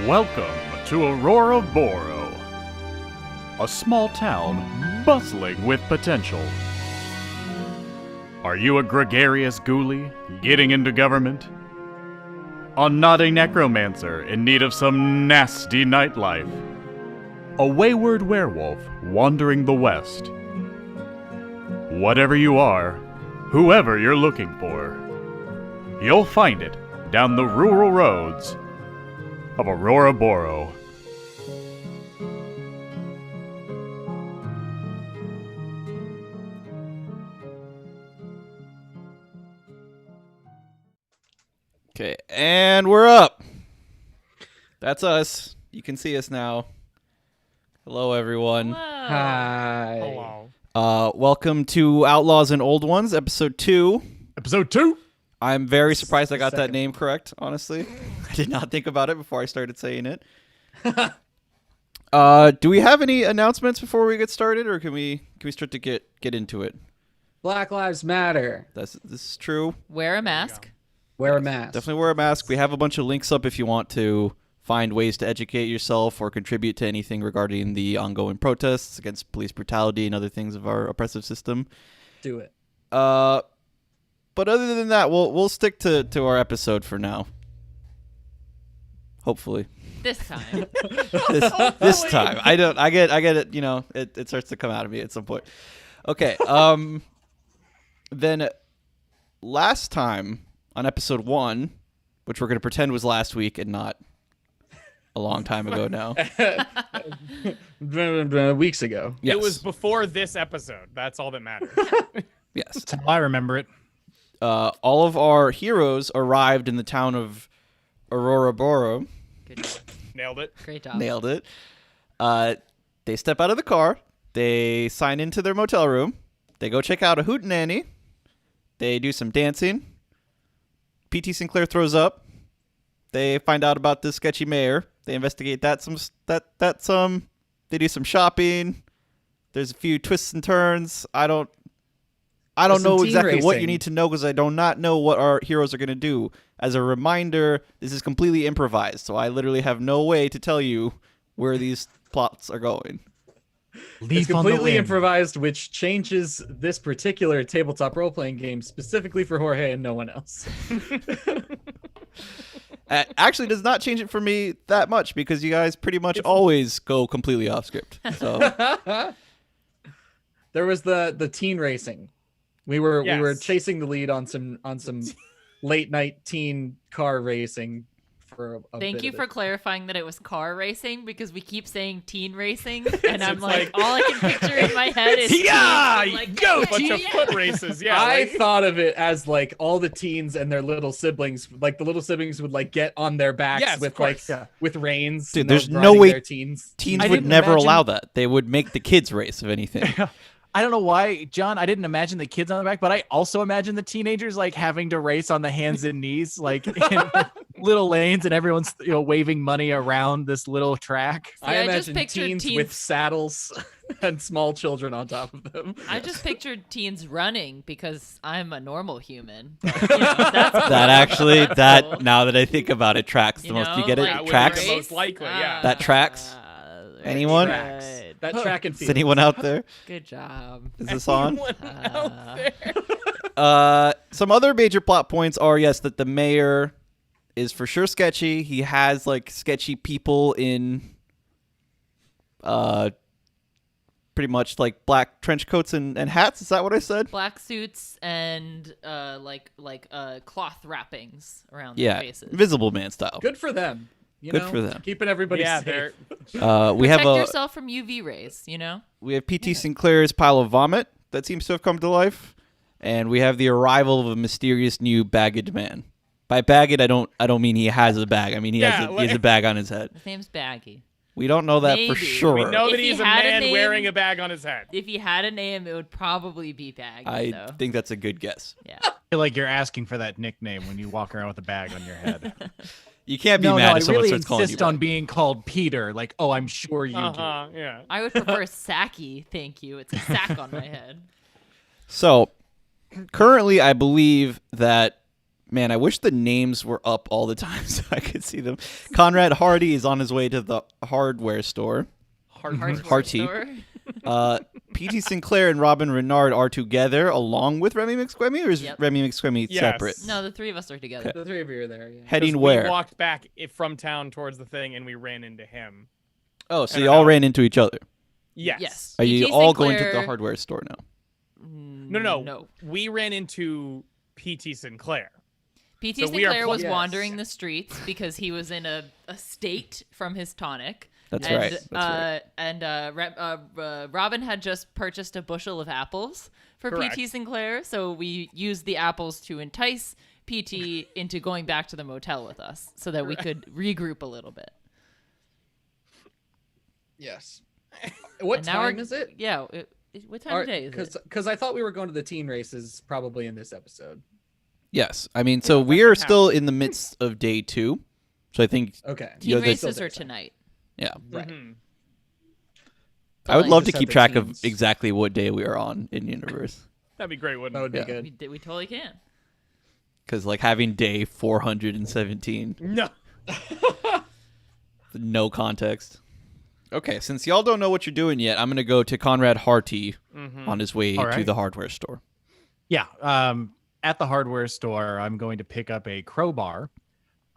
Welcome to Auroraboro, a small town bustling with potential. Are you a gregarious ghoulie getting into government? A nodding necromancer in need of some nasty nightlife? A wayward werewolf wandering the west? Whatever you are, whoever you're looking for, you'll find it down the rural roads of Auroraboro. Okay, and we're up. That's us. You can see us now. Hello, everyone. Hi. Hello. Welcome to Outlaws and Old Ones, Episode 2. Episode 2! I'm very surprised I got that name correct, honestly. I did not think about it before I started saying it. Do we have any announcements before we get started, or can we start to get into it? Black Lives Matter. This is true. Wear a mask. Wear a mask. Definitely wear a mask. We have a bunch of links up if you want to find ways to educate yourself or contribute to anything regarding the ongoing protests against police brutality and other things of our oppressive system. Do it. But other than that, we'll stick to our episode for now. Hopefully. This time. This time. I get it, it starts to come out of me at some point. Okay. Then last time on episode 1, which we're going to pretend was last week and not a long time ago now. Weeks ago. Yes. It was before this episode. That's all that matters. Yes. That's how I remember it. All of our heroes arrived in the town of Auroraboro. Good job. Nailed it. Great job. Nailed it. They step out of the car. They sign into their motel room. They go check out a hootenanny. They do some dancing. P.T. Sinclair throws up. They find out about this sketchy mayor. They investigate that some. They do some shopping. There's a few twists and turns. I don't know exactly what you need to know because I do not know what our heroes are going to do. As a reminder, this is completely improvised, so I literally have no way to tell you where these plots are going. It's completely improvised, which changes this particular tabletop role-playing game specifically for Jorge and no one else. Actually, does not change it for me that much because you guys pretty much always go completely off script. So there was the teen racing. We were chasing the lead on some late night teen car racing for a Thank bit you of for it. clarifying that it was car racing because we keep saying teen racing and I'm like all I can picture in my head is Go! Bunch of foot races. Yeah. I thought of it as like all the teens and their little siblings, like the little siblings would like get on their backs with reins. Dude, and there's they're no riding way their teens. teens I would didn't never imagine- allow that. They would make the kids race, if anything. I don't know why, John, I didn't imagine the kids on the back, but I also imagine the teenagers like having to race on the hands and knees, like in little lanes, and everyone's waving money around this little track. I just imagine pictured teens teens with saddles and small children on top of them. I just pictured teens running because I'm a normal human. But, that's That now that I think about it, tracks the most. You get it? like, That would be Tracks? the most likely, yeah. That tracks? Anyone? Tracks. That track and Is field. anyone out there? Good job. Is this on? Out there. Some other major plot points are, yes, that the mayor is for sure sketchy. He has like sketchy people in pretty much like black trench coats and hats. Is that what I said? Black suits and cloth wrappings around Yeah, their faces. Invisible Man style. Good for them. Good for them. Keeping everybody Yeah, safe. We have Protect yourself from UV rays, we have PT Sinclair's pile of vomit that seems to have come to life, and we have the arrival of a mysterious new baggage man. By baggage, I don't mean he has a bag. I mean he has a bag on his head. His name's Baggy. We don't know that for Maybe. sure. We know that If he he's a had a man name- wearing a bag on his head. If he had a name, it would probably be Baggy. I think that's a good guess. Yeah. I feel like you're asking for that nickname when you walk around with a bag on your head. You can't be No, mad I if someone really starts calling you insist back. on being called Peter. Like, oh, I'm sure you do. Yeah. I would prefer Sacky, thank you. It's a sack on my head. So, currently, I believe that Man, I wish the names were up all the time so I could see them. Conrad Hearty is on his way to the hardware store. Hearty. P.T. Sinclair and Robin Renard are together along with Remy McSquemmy, or is Remy McSquemmy separate? No, the three of us are together. The three of you are there. Yeah. Heading where? We walked back from town towards the thing, and we ran into him. Oh, so you all ran into each other. Yes. Are you P.T. all going to Sinclair- the hardware store now? No. We ran into P.T. Sinclair. P.T. So we are Sinclair was Yes. wandering the streets because he was in a state from his tonic. That's and, right. That's And Robin had just purchased a bushel of apples for Correct. P.T. Sinclair, so we used the apples to entice P.T. into going back to the motel with us so that we could regroup a little bit. Yes. What And now time we're- is it? Yeah. What time of day is it? Because I thought we were going to the teen races probably in this episode. Yes. I mean, so we are still in the midst of day 2. So I think, Okay. Teen Yeah, they- races Still are daytime. tonight. yeah. Right. Mhm. I would like- love to Just keep have the track of teams. exactly what day we are on in universe. That'd be great, wouldn't That it? would be Yeah. good. We totally can. Because, like, having day 417, No. no context. Okay, since y'all don't know what you're doing yet, I'm going to go to Conrad Hearty on his way All to right. the hardware store. Yeah. At the hardware store, I'm going to pick up a crowbar,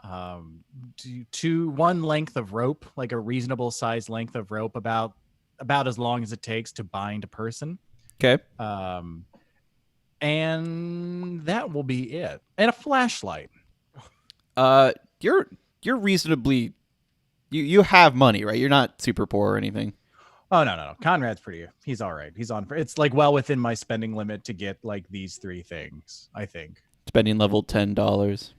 to one length of rope, like a reasonable size length of rope, about as long as it takes to bind a person. Okay. And that will be it. And a flashlight. You're reasonably... You have money, right? You're not super poor or anything. Oh, no. Conrad's he's all right. He's on. It's like well within my spending limit to get like these 3 things, I think. Spending level $10,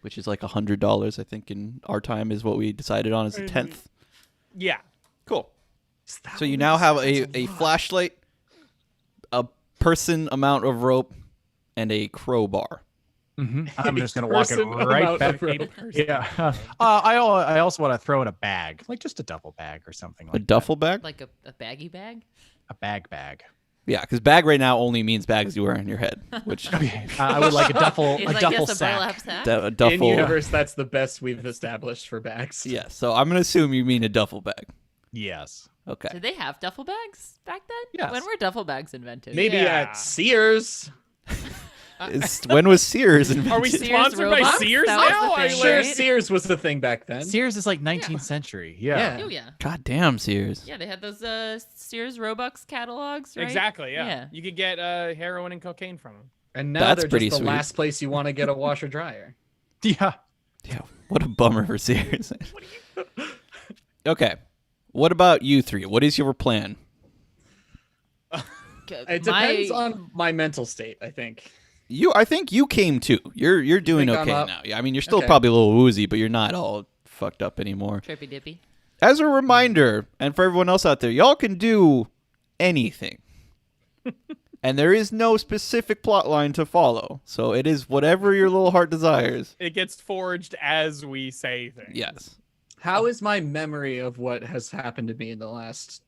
which is like $100, I think, in our time is what we decided on as a 10th. Yeah. Cool. So you now have a flashlight, a person amount of rope, and a crowbar. I'm just going to walk it person right amount back. of rope. Yeah. I also want to throw in a bag, like just a duffel bag or something like A duffel bag? Like a baggy bag? a bag. Yeah, because bag right now only means bags you wear on your head, which I would like a duffel, It's a like, duffel yes, a sack. burlap sack. a In duffel. universe, that's the best we've established for bags. Yeah, so I'm gonna assume you mean a duffel bag. Yes. Okay. Did they have duffel bags back then? Yes. When were duffel bags invented? Maybe Yeah. at Sears. When was Sears invented? Are we Sears sponsored by robots? Sears That was now? the Are thing, you Sure, like- right? Sears was the thing back then. Sears is like 19th century. Yeah. Oh yeah. God damn, Sears. Yeah, they had those Sears Robux catalogs, right? Exactly, yeah. Yeah. You could get heroin and cocaine from them. And now That's they're pretty just the sweet. last place you want to get a washer dryer. Yeah. Yeah, what a bummer for Sears. Okay. What about you 3? What is your plan? It depends on my mental state, I think. I think you came too. You're doing think I'm okay up? now. Yeah, I mean you're still Okay. probably a little woozy, but you're not all fucked up anymore. Trippy dippy. As a reminder, and for everyone else out there, y'all can do anything. And there is no specific plot line to follow. So it is whatever your little heart desires. It gets forged as we say things. Yes. How is my memory of what has happened to me in the last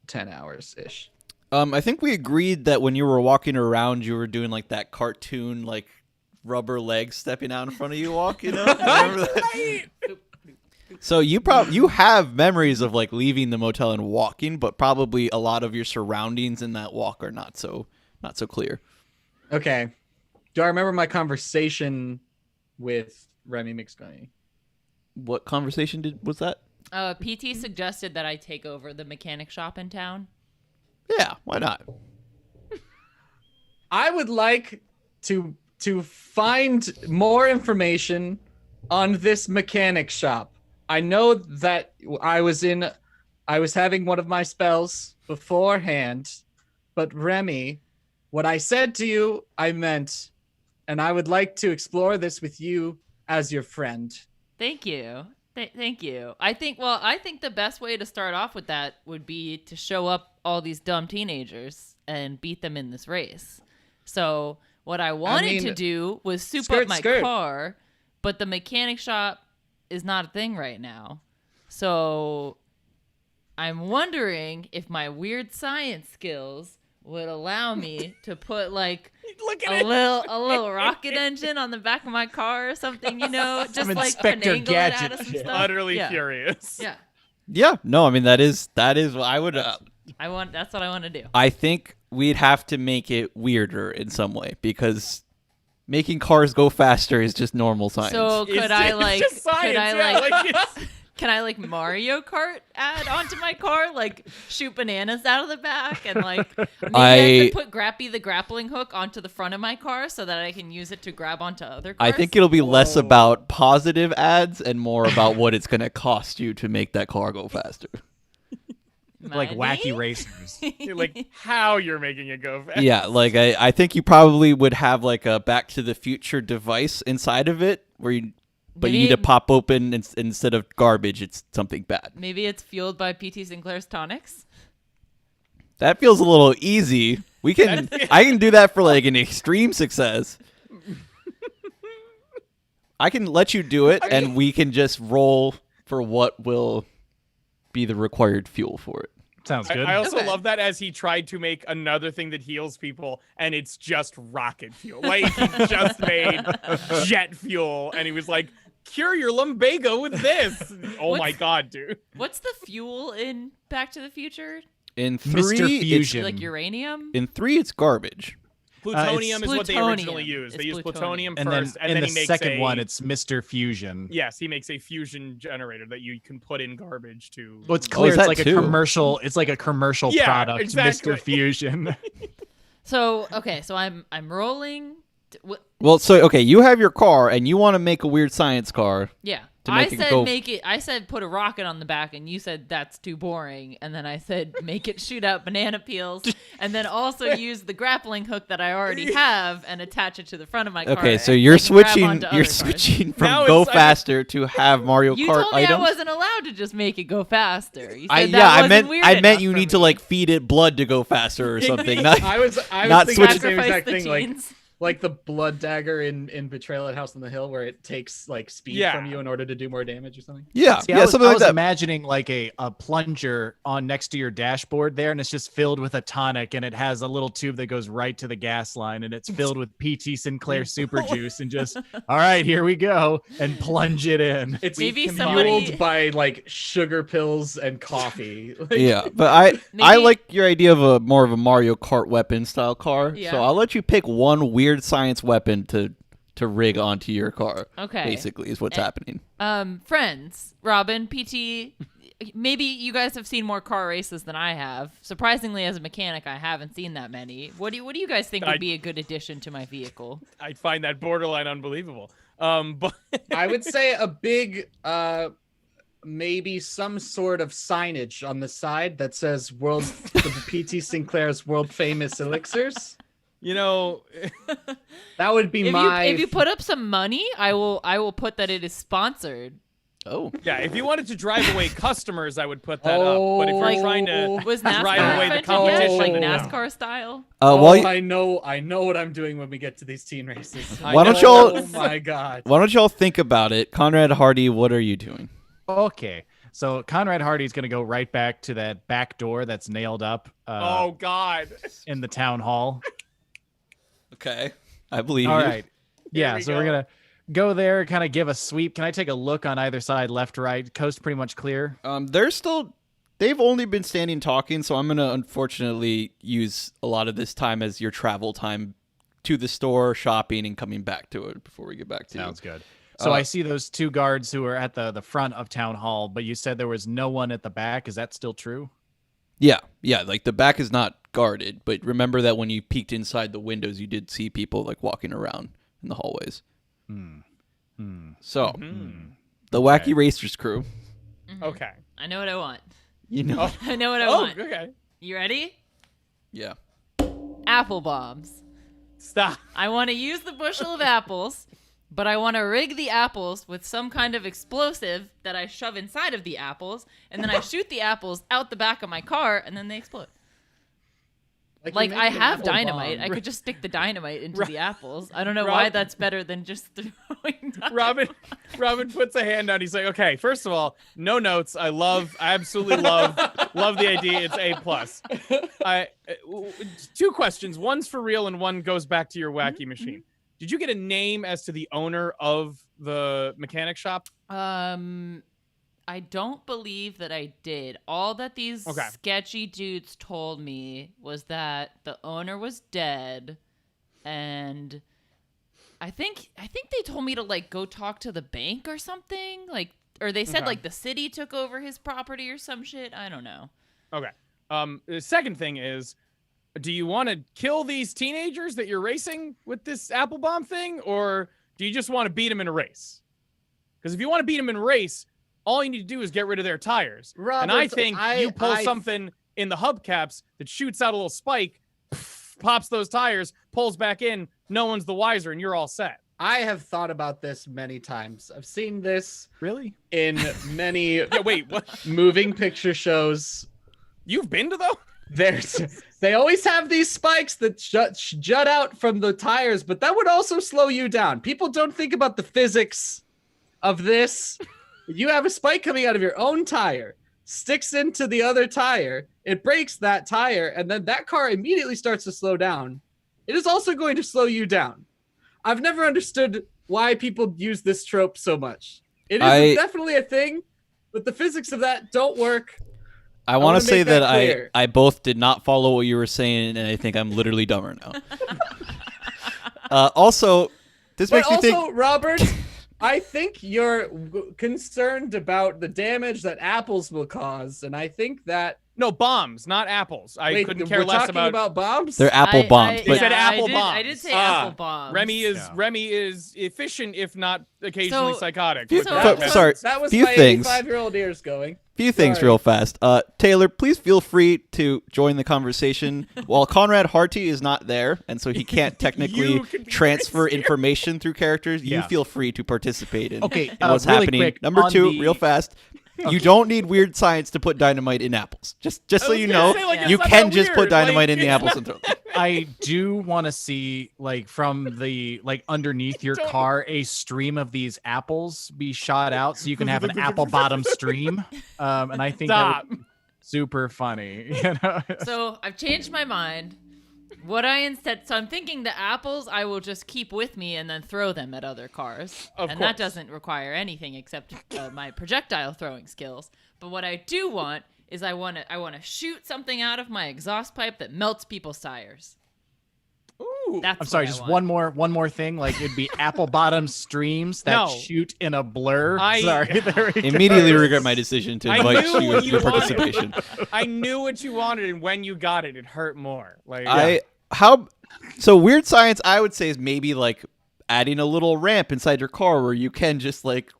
10 hours ish? I think we agreed that when you were walking around, you were doing like that cartoon, like rubber legs stepping out in front of you walk, you know? Remember that? So you have memories of like leaving the motel and walking, but probably a lot of your surroundings in that walk are not so clear. Okay. Do I remember my conversation with Remy McSquemmy? What conversation was that? PT suggested that I take over the mechanic shop in town. Yeah, why not? I would like to find more information on this mechanic shop. I know that I was having one of my spells beforehand, but Remy, what I said to you, I meant, and I would like to explore this with you as your friend. Thank you. Thank you. I think the best way to start off with that would be to show up all these dumb teenagers and beat them in this race. So what I wanted to do was soup up my car, but the mechanic shop is not a thing right now. So I'm wondering if my weird science skills would allow me to put like Look a at it. little rocket engine on the back of my car or something, just Some like Inspector finagle it out Gadget of some shit. stuff. Utterly yeah. furious. Yeah. Yeah, no, I mean that is what I would. That's what I want to do. I think we'd have to make it weirder in some way because making cars go faster is just normal science. So It's could I just- like it's just science, could I yeah, like like it's- can I like Mario Kart add onto my car, like shoot bananas out of the back, and like maybe I could put Grappy the grappling hook onto the front of my car so that I can use it to grab onto other cars? I think it'll be less about positive ads and more about what it's going to cost you to make that car go faster. Like Money? wacky racers. Like how you're making it go fast. Yeah, like I think you probably would have like a Back to the Future device inside of it where you need to pop open instead of garbage, it's something bad. Maybe it's fueled by PT Sinclair's tonics. That feels a little easy. I can do that for like an extreme success. I can let you do it and we can just roll for what will be the required fuel for it. Sounds good. I also Okay. love that as he tried to make another thing that heals people, and it's just rocket fuel. Like he just made jet fuel, and he was like, "Cure your lumbago with this." Oh my What's- god, dude! What's the fuel in Back to the Future? In Mr. 3, Fusion. Like uranium? it's garbage. Plutonium is what they originally plutonium. used. They It's used plutonium. plutonium and then first, and in then the he makes second a, one, it's Mr. Fusion. yes, he makes a fusion generator that you can put in garbage to. Well, it's clear is it's that like too? a commercial. It's like a commercial Yeah, product, exactly. Mr. Fusion. So I'm rolling. Well, so okay, you have your car and you want to make a weird science car. Yeah. To I make it said go- I said put a rocket on the back, and you said that's too boring. And then I said make it shoot out banana peels, and then also use the grappling hook that I already have and attach it to the front of my car. Okay, so and you're I can grab switching. onto You're other cars. switching from Now go it's- I mean- faster to have Mario You Kart told me items. I wasn't allowed to just make it go faster. You said I that wasn't meant weird I meant enough you for need to me. like feed it blood to go faster or something. Not, I was Not thinking the switching- same Sacrifice exact the thing, like teens. like the blood dagger in Betrayal at House on the Hill, where it takes like speed Yeah. from you in order to do more damage or something. yeah, See, yeah, I was, something I like was that. imagining like a plunger on next to your dashboard there, and it's just filled with a tonic, and it has a little tube that goes right to the gas line, and it's filled with PT Sinclair super juice, and just all right, here we go, and plunge it in. It's Maybe fueled somebody- by like sugar pills and coffee. Like, Yeah, but I Maybe- like your idea of a more of a Mario Kart weapon style car. Yeah. So I'll let you pick one weird science weapon to rig onto your car. Okay. Basically, is what's And- happening. Friends, Robin, PT. Maybe you guys have seen more car races than I have. Surprisingly, as a mechanic, I haven't seen that many. What do you guys think would be a good addition to my vehicle? I find that borderline unbelievable. But I would say a big maybe some sort of signage on the side that says the PT Sinclair's world famous elixirs. you know, That would be If you put up some money, I will put that it is sponsored. Oh, yeah, if you wanted to drive away customers, I would put that up. But if you're Like- trying to Was drive NASCAR away the invented yet? competition, Like then no. NASCAR style? while you, I know what I'm doing when we get to these teen races. Why don't y'all- Oh my god. why don't y'all think about it, Conrad Hearty? What are you doing? Okay, so Conrad Hardy's gonna go right back to that back door that's nailed up Oh God. in the town hall. Okay, I believe All you. right. Yeah, we so we're go. gonna go there, kind of give a sweep. Can I take a look on either side, left, right? Coast pretty much clear. They've only been standing talking, so I'm gonna unfortunately use a lot of this time as your travel time to the store, shopping, and coming back to it before we get back to Sounds you. good. So I see those two guards who are at the front of town hall, but you said there was no one at the back. Is that still true? Yeah, like the back is not guarded, but remember that when you peeked inside the windows, you did see people like walking around in the hallways. So the Wacky Racers crew, Okay. I know what I want. you know, I know what I Oh, want. okay. You ready? yeah. Apple bombs. Stop. I want to use the bushel of apples, but I want to rig the apples with some kind of explosive that I shove inside of the apples, and then I shoot the apples out the back of my car, and then they explode. Like you're I making an have apple dynamite. bomb. I could just stick the dynamite into the apples. I don't know why that's better than just throwing dynamite. Robin puts a hand down. He's like, okay, first of all, no notes. I absolutely love the idea. It's A+. Two questions. One's for real and one goes back to your wacky machine. Did you get a name as to the owner of the mechanic shop? I don't believe that I did. All that these sketchy dudes told me was that the owner was dead, and I think they told me to like go talk to the bank or something, like, or they said like the city took over his property or some shit. I don't know. Okay. The second thing is, do you want to kill these teenagers that you're racing with this apple bomb thing, or do you just want to beat them in a race? Because if you want to beat them in a race, all you need to do is get rid of their tires. Robert, and I think you pull something in the hubcaps that shoots out a little spike, pops those tires, pulls back in, no one's the wiser, and you're all set. I have thought about this many times. I've seen this Really? in many Yeah, wait, what? moving picture shows. You've been to those? They always have these spikes that jut out from the tires, but that would also slow you down. People don't think about the physics of this. You have a spike coming out of your own tire, sticks into the other tire, it breaks that tire, and then that car immediately starts to slow down. It is also going to slow you down. I've never understood why people use this trope so much. It is definitely a thing, but the physics of that don't work. I want to say that clear. I both did not follow what you were saying, and I think I'm literally dumber now. Also, this makes me think... Robert, I think you're concerned about the damage that apples will cause, and I think that... No, bombs, not apples. I couldn't care less about... We're talking about bombs? They're apple bombs. He said apple bombs. I did say apple bombs. Remy is efficient, if not occasionally psychotic. Sorry, that was few my things. 85-year-old ears going. Few things real fast. Taylor, please feel free to join the conversation. While Conrad Hearty is not there, and so he can't technically transfer information through characters, you feel free to participate in what's really happening. quick, Number on 2, the- real fast. You don't need weird science to put dynamite in apples. Just so you know, you it's can not just weird. put dynamite Like, in the it's apples not- and throw them. I do want to see, like, from the, like, underneath your car, a stream of these apples be shot out so you can have an apple bottom stream. And I think that would be super funny. You know? So I've changed my mind. So I'm thinking the apples I will just keep with me and then throw them at other cars. Of That course. doesn't require anything except my projectile throwing skills. But what I do want is I want to shoot something out of my exhaust pipe that melts people's tires. Ooh. That's I'm sorry, what I just want. one more thing. Like, it'd be apple bottom streams that No. shoot in a blur. I- Sorry, there we go. Immediately regret my decision to I invite knew you what to you your wanted. participation. I knew what you wanted, and when you got it, it hurt more. Like So weird science, I would say, is maybe like adding a little ramp inside your car where you can just like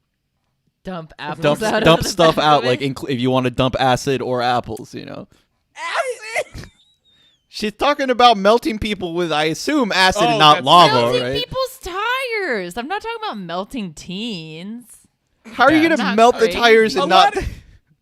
Dump apples dump out of the stuff back out, of it. like if you want to dump acid or apples, you know. acid. She's talking about melting people with, I assume, acid and Oh, not that's lava, melting right? people's tires. I'm not talking about melting teens. How are you That's gonna not melt the crazy. tires A and not? lot of-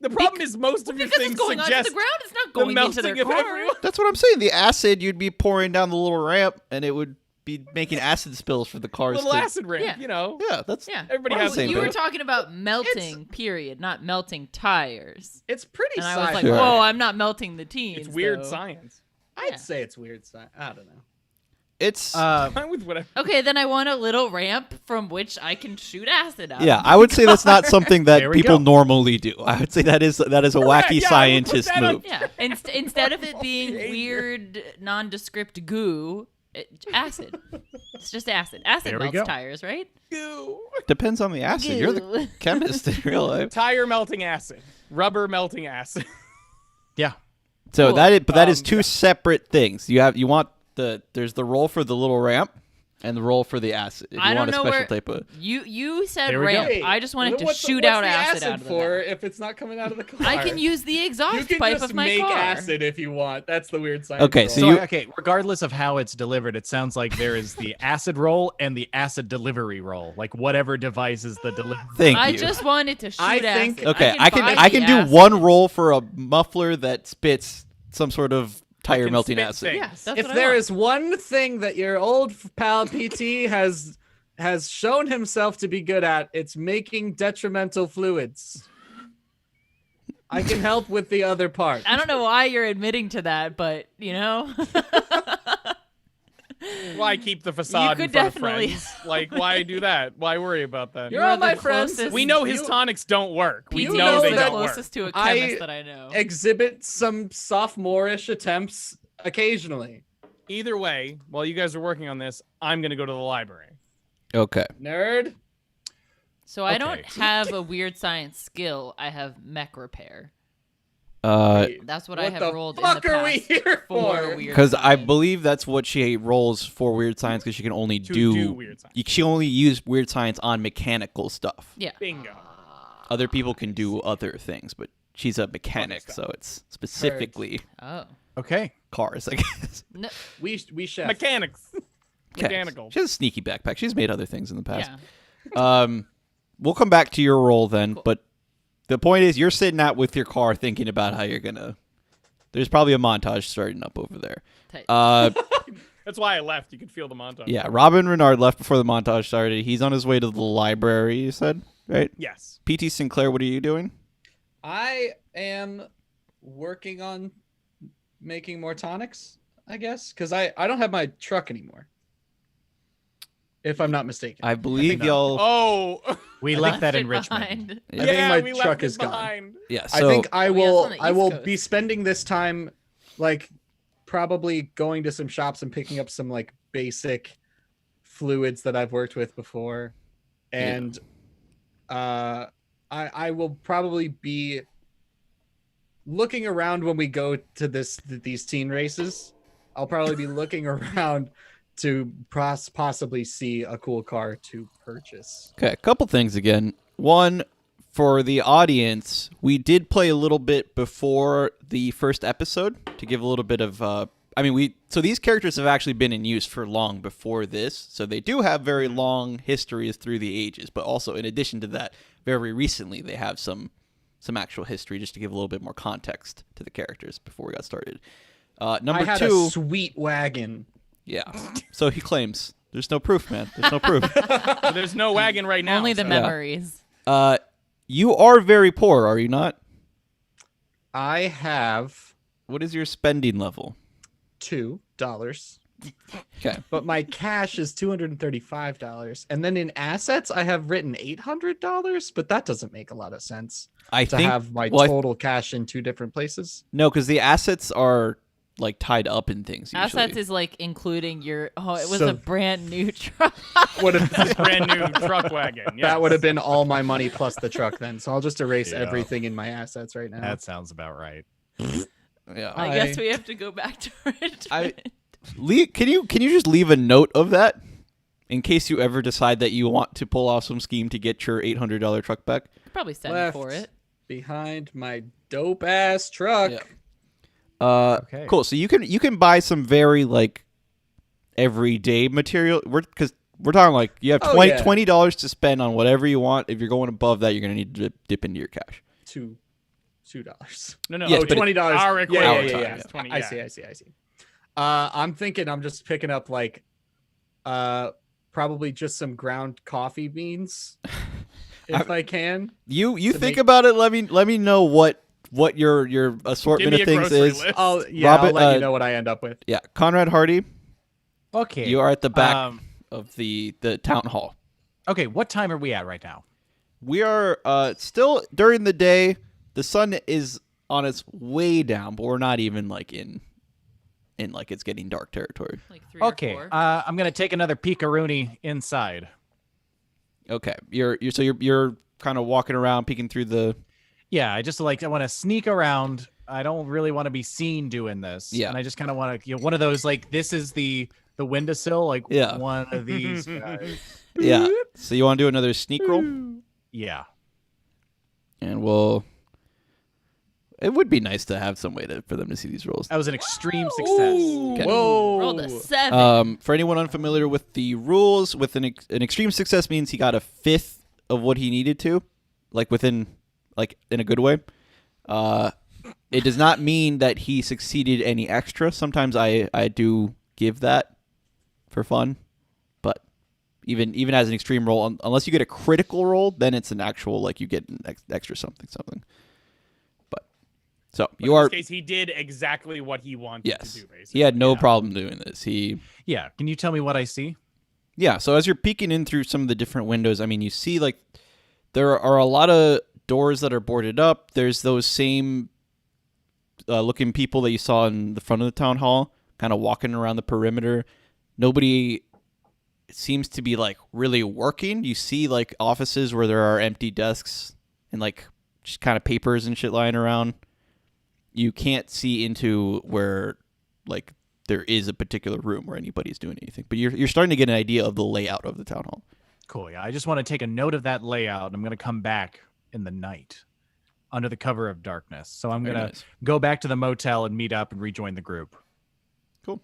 the problem is most of your Because things it's going onto suggest the ground. It's not the going into their melting of car. everyone. That's what I'm saying. The acid, you'd be pouring down the little ramp, and it would be making acid spills for the cars. Little to- acid ramp, Yeah. you know. Yeah, that's Yeah. Everybody We're on has the same You were page. talking about melting, period, not melting tires. It's pretty And I was like, sci-fi. Sure. whoa, I'm not melting the teens. It's weird though. science. I'd Yeah. say it's weird science. I don't know. it's. Fine with whatever. Okay, then I want a little ramp from which I can shoot acid out. Yeah, I would say that's not something that There we people go. normally do. I would say that is a Correct, wacky yeah, I would put scientist that on- move. Yeah. Instead of it being weird, nondescript goo, acid. It's just acid. Acid There we melts go. tires, right? Goo. Depends on the acid. You're the Goo. chemist in real life. Tire melting acid. Rubber melting acid. Yeah. So Cool. that is two separate things. There's the roll for the little ramp and the roll for the acid. If you I want don't a know special where type of you said There we go. ramp. Hey, I just wanted to what's shoot the out acid out of the for back. if it's not coming out of the car. I can use the You exhaust can pipe just of my make car. acid if you want. That's the weird science. Okay, roll. so So, you- okay, regardless of how it's delivered, it sounds like there is the acid roll and the acid delivery roll. Like, whatever device is the delivery. Thank I you. just wanted to shoot I think- acid. Okay, I buy can the do acid. one roll for a muffler that spits some sort of tire can melting spit acid. things. Yeah, that's If what I there want. is one thing that your old pal PT has shown himself to be good at, it's making detrimental fluids. I can help with the other part. I don't know why you're admitting to that, but you know. Why keep the facade could in front definitely- of friends? Like, why do that? Why worry about that? You're all the my friends. closest- We know his You- tonics don't work. We PT know is they the don't work. closest to a I- chemist that I know. Exhibit some sophomore-ish attempts occasionally. Either way, while you guys are working on this, I'm going to go to the library. Okay. Nerd. So I Okay. don't have a weird science skill. I have mech repair. That's what I have the rolled fuck in the are we past here for for? weird Because I science. believe that's what she rolls for weird science, because she can only To do weird science. She only use weird science on mechanical stuff. Yeah. Bingo. Other people can do other things, but she's a mechanic, stuff. so it's specifically Oh. Okay. cars, I guess. No. We chef. Mechanics. Okay. Mechanical. She has a sneaky backpack. She's made other things in the past. Yeah. We'll come back to your roll then, but the point is you're sitting out with your car thinking about how you're gonna. There's probably a montage starting up over there. Tight. That's why I left. You could feel the montage. Yeah, Robin Renard left before the montage started. He's on his way to the library, you said, right? Yes. PT Sinclair, what are you doing? I am working on making more tonics, I guess, because I don't have my truck anymore. If I'm not mistaken. I believe think y'all. Oh. We left that it in Richmond. behind. Yeah. I think my we truck left is it gone. behind. Yeah, I so think I Oh, yeah, it's will. on the I East will Coast. be spending this time, like, probably going to some shops and picking up some like basic fluids that I've worked with before, and I will probably be looking around when we go to these teen races. I'll probably be looking around to possibly see a cool car to purchase. Okay, a couple things again. One, for the audience, we did play a little bit before the first episode to give a little bit of. So these characters have actually been in use for long before this, so they do have very long histories through the ages. But also, in addition to that, very recently they have some actual history, just to give a little bit more context to the characters before we got started. Number I had two, a sweet wagon. yeah. So he claims there's no proof, man. There's no proof. There's no wagon right now. Only the so- memories. You are very poor, are you not? I have What is your spending level? $2, Okay. but my cash is $235, and then in assets I have written $800, but that doesn't make a lot of sense I to think have my well, total cash in two different places. no, because the assets are like tied up in things. Usually. Assets is like including your. Oh, it was So- a brand new truck. Would have This brand new truck wagon. Yes. that would have been all my money plus the truck then. So I'll just erase Yeah. everything in my assets right now. That sounds about right. Yeah. I guess we have to go back to it. Can you just leave a note of that in case you ever decide that you want to pull off some scheme to get your $800 truck back? Probably send Left for it. behind my dope ass truck. Yeah. Okay. Cool. So you can buy some very like everyday material. Because we're talking like you have Oh, $20 to spend on whatever you want. If you're going above that, you're gonna need to dip into your cash. $2. No. Yes, Oh, but $20. Our Yeah, Our yeah, time, yeah. yeah. 20, I yeah. see. I'm thinking I'm just picking up like probably just some ground coffee beans if I can. You To think make- about it. Let me know what your assortment Give me of a things grocery is. list. I'll Robert, let you know what I end up with. Yeah, Conrad Hearty, Okay. you are at the back Um, of the town hall. Okay, what time are we at right now? We are still during the day. The sun is on its way down, but we're not even like in like it's getting dark territory. Like 3 Okay, or 4. I'm gonna take another peekaroonie inside. Okay, you're kind of walking around, peeking through the. Yeah, I want to sneak around. I don't really want to be seen doing this. Yeah. and I just kind of want to, one of those like this is the windowsill, like Yeah. one of these guys. Yeah. So you want to do another sneak roll, Yeah. and we'll. It would be nice to have some way for them to see these rolls. That was an extreme success. Okay. Whoa. Rolled a 7. For anyone unfamiliar with the rules, with an extreme success means he got a fifth of what he needed to, like within, like in a good way. It does not mean that he succeeded any extra. Sometimes I do give that for fun, but even as an extreme roll, unless you get a critical roll, then it's an actual, like, you get an extra something. But so But you in are. this case, he did exactly what he wanted Yes, to do. Basically, he had no problem doing this. Yeah. Can you tell me what I see? Yeah, so as you're peeking in through some of the different windows, I mean, you see, like, there are a lot of doors that are boarded up. There's those same looking people that you saw in the front of the town hall, kind of walking around the perimeter. Nobody seems to be, like, really working. You see, like, offices where there are empty desks and, like, just kind of papers and shit lying around. You can't see into where, like, there is a particular room where anybody's doing anything. But you're starting to get an idea of the layout of the town hall. Cool. Yeah. I just want to take a note of that layout. And I'm going to come back in the night under the cover of darkness. So I'm Very going to nice. go back to the motel and meet up and rejoin the group. Cool.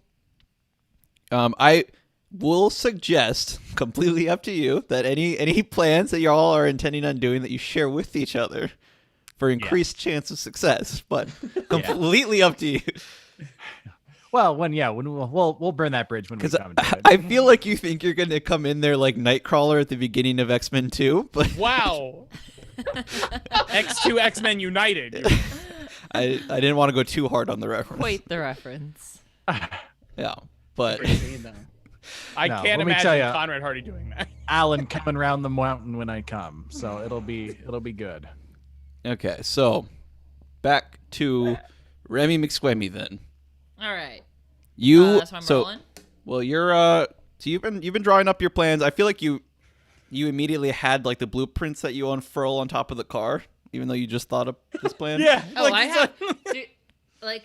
I will suggest, completely up to you, that any plans that y'all are intending on doing that you share with each other for increased chance of success, but completely up to you. Well, when we'll burn that bridge when we Because come to it. I feel like you think you're going to come in there like Nightcrawler at the beginning of X-Men 2, but Wow. X2 X-Men United. I didn't want to go too hard on the reference. Quite the reference. Yeah, but I No, can't let me tell imagine ya. Conrad Hearty doing that. Alan coming around the mountain when I come. So it'll be good. okay, so back to Remy McSquemmy then. All right. You That's why I'm rolling. well, you're so you've been drawing up your plans. I feel like you immediately had, like, the blueprints that you unfurl on top of the car, even though you just thought of this plan. Yeah. Oh, like, I it's have, like- dude,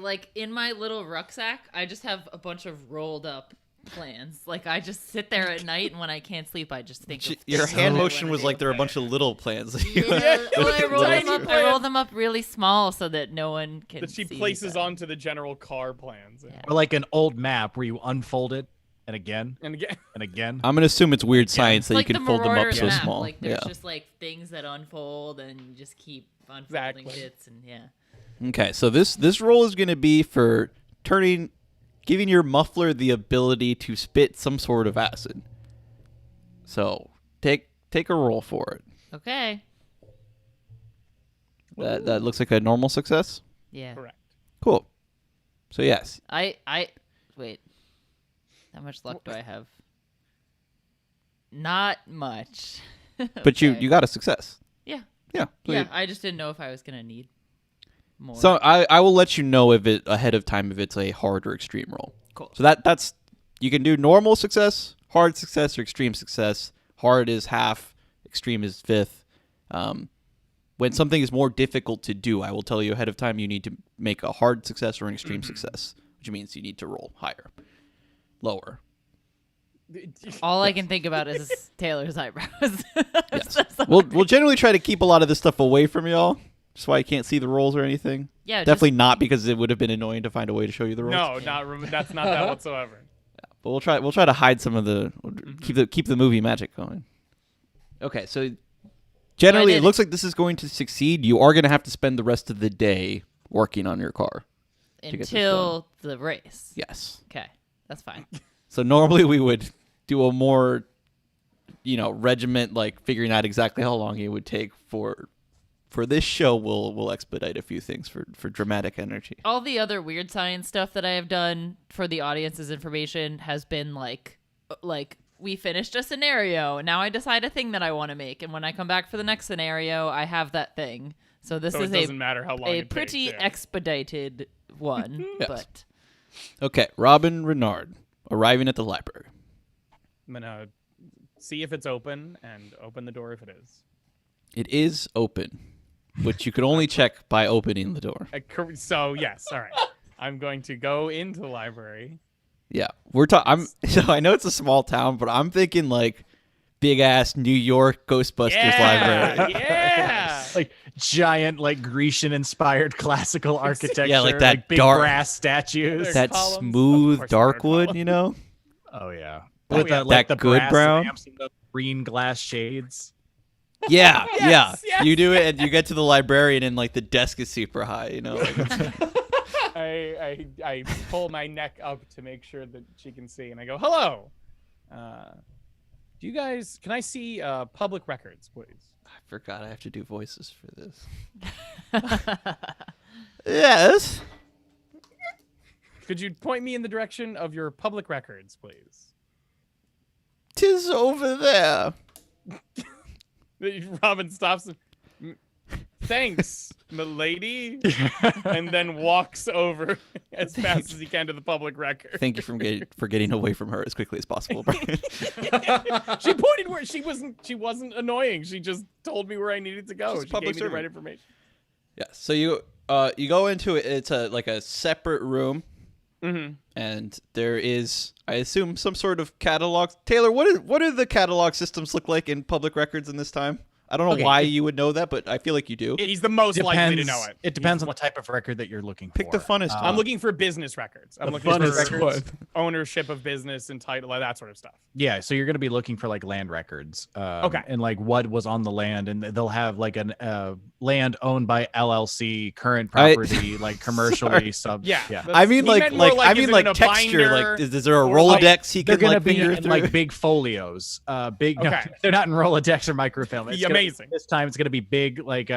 like in my little rucksack, I just have a bunch of rolled up plans. Like, I just sit there at night, and when I can't sleep, I just think of Your things hand I motion wanna was do. like there are a bunch of little plans. that you- Yeah, well, I roll Tiny them up. I plans. roll them up really small so that no one can. that she see places them. onto the general car plans. Yeah. Or like an old map where you unfold it and again And again, and again. I'm gonna assume it's weird science that It's like you can the fold them up Marauders so map. small. Like, there's Yeah. just like things that unfold, and you just keep unfolding Exactly. bits, and yeah. Okay, so this roll is gonna be for giving your muffler the ability to spit some sort of acid. So take a roll for it. Okay. That looks like a normal success. Yeah. correct. Cool. So yes, I wait. How much luck do I have? Not much. but you Okay. got a success. Yeah. Yeah. So Yeah. you- I just didn't know if I was gonna need more. So I will let you know if it ahead of time if it's a hard or extreme roll. Cool. So that's you can do normal success, hard success, or extreme success. Hard is half, extreme is fifth. When something is more difficult to do, I will tell you ahead of time you need to make a hard success or an extreme success, which means you need to roll higher, lower. All I can think about is Taylor's eyebrows. Yes. That's all We'll generally try to keep a lot of this stuff away from y'all. That's why you can't see the rolls or anything. Yeah, Definitely not because it would have been annoying to find a way to show you the rolls. No, that's not that whatsoever. But we'll try to hide some of the keep the movie magic going. Okay, so generally it did- looks like this is going to succeed. You are going to have to spend the rest of the day working on your car. get this until the race. Yes. Okay, that's fine. So normally we would do a more regiment, like figuring out exactly how long it would take for this show. We'll expedite a few things for dramatic energy. All the other weird science stuff that I have done for the audience's information has been like we finished a scenario, and now I decide a thing that I want to make, and when I come back for the next scenario, I have that thing. So this So is it doesn't matter how long a it pretty takes, yeah. expedited one, Yes. but Okay, Robin Renard arriving at the library. I'm gonna see if it's open and open the door if it is. It is open, which you could only check by opening the door. So yes, all right. I'm going to go into the library. Yeah, so I know it's a small town, but I'm thinking like big ass New York Ghostbusters library. Yeah. Like giant, like Grecian inspired classical architecture. like that big dark- brass statues. There's That columns. Of smooth course there are dark wood, columns. Oh yeah. Oh, With yeah. like That the good brass brown? lamps and the green glass shades. Yeah, Yes, yeah. You do it, and you get to the librarian, and like the desk is super high. You know. Like, I pull my neck up to make sure that she can see, and I go, "Hello. Do you guys? Can I see public records, please?" I forgot I have to do voices for this. Yes. Could you point me in the direction of your public records, please? 'Tis over there. Robin stops him. Thanks, milady, and then walks over as fast as he can to the public record. Thank you for getting away from her as quickly as possible, Brian. She pointed where she wasn't annoying. She just told me where I needed to go. She's She gave me the servant. right information. Yeah. So you go into it. It's a separate room, Mm-hmm. and there is, I assume, some sort of catalog. Taylor, what do the catalog systems look like in public records in this time? I don't know Okay. why you would know that, but I feel like you do. He's the most likely to know it. It depends on what type of record that you're looking Pick for. the funnest I'm one. looking for business records. I'm looking funnest for one. ownership of business and title, like that sort of stuff. Yeah, so you're going to be looking for like land records. Okay. And like what was on the land, and they'll have like an land owned by LLC, current property, like commercially sub. Yeah. yeah. I mean, He meant more I is mean, it like in a texture. binder, Like, is there a or, like, Rolodex he They're can going to like be finger in through? like big folios. Big. No, Okay. they're not in Rolodex or microfilm. It's gonna be- Amazing. this time it's going to be big, like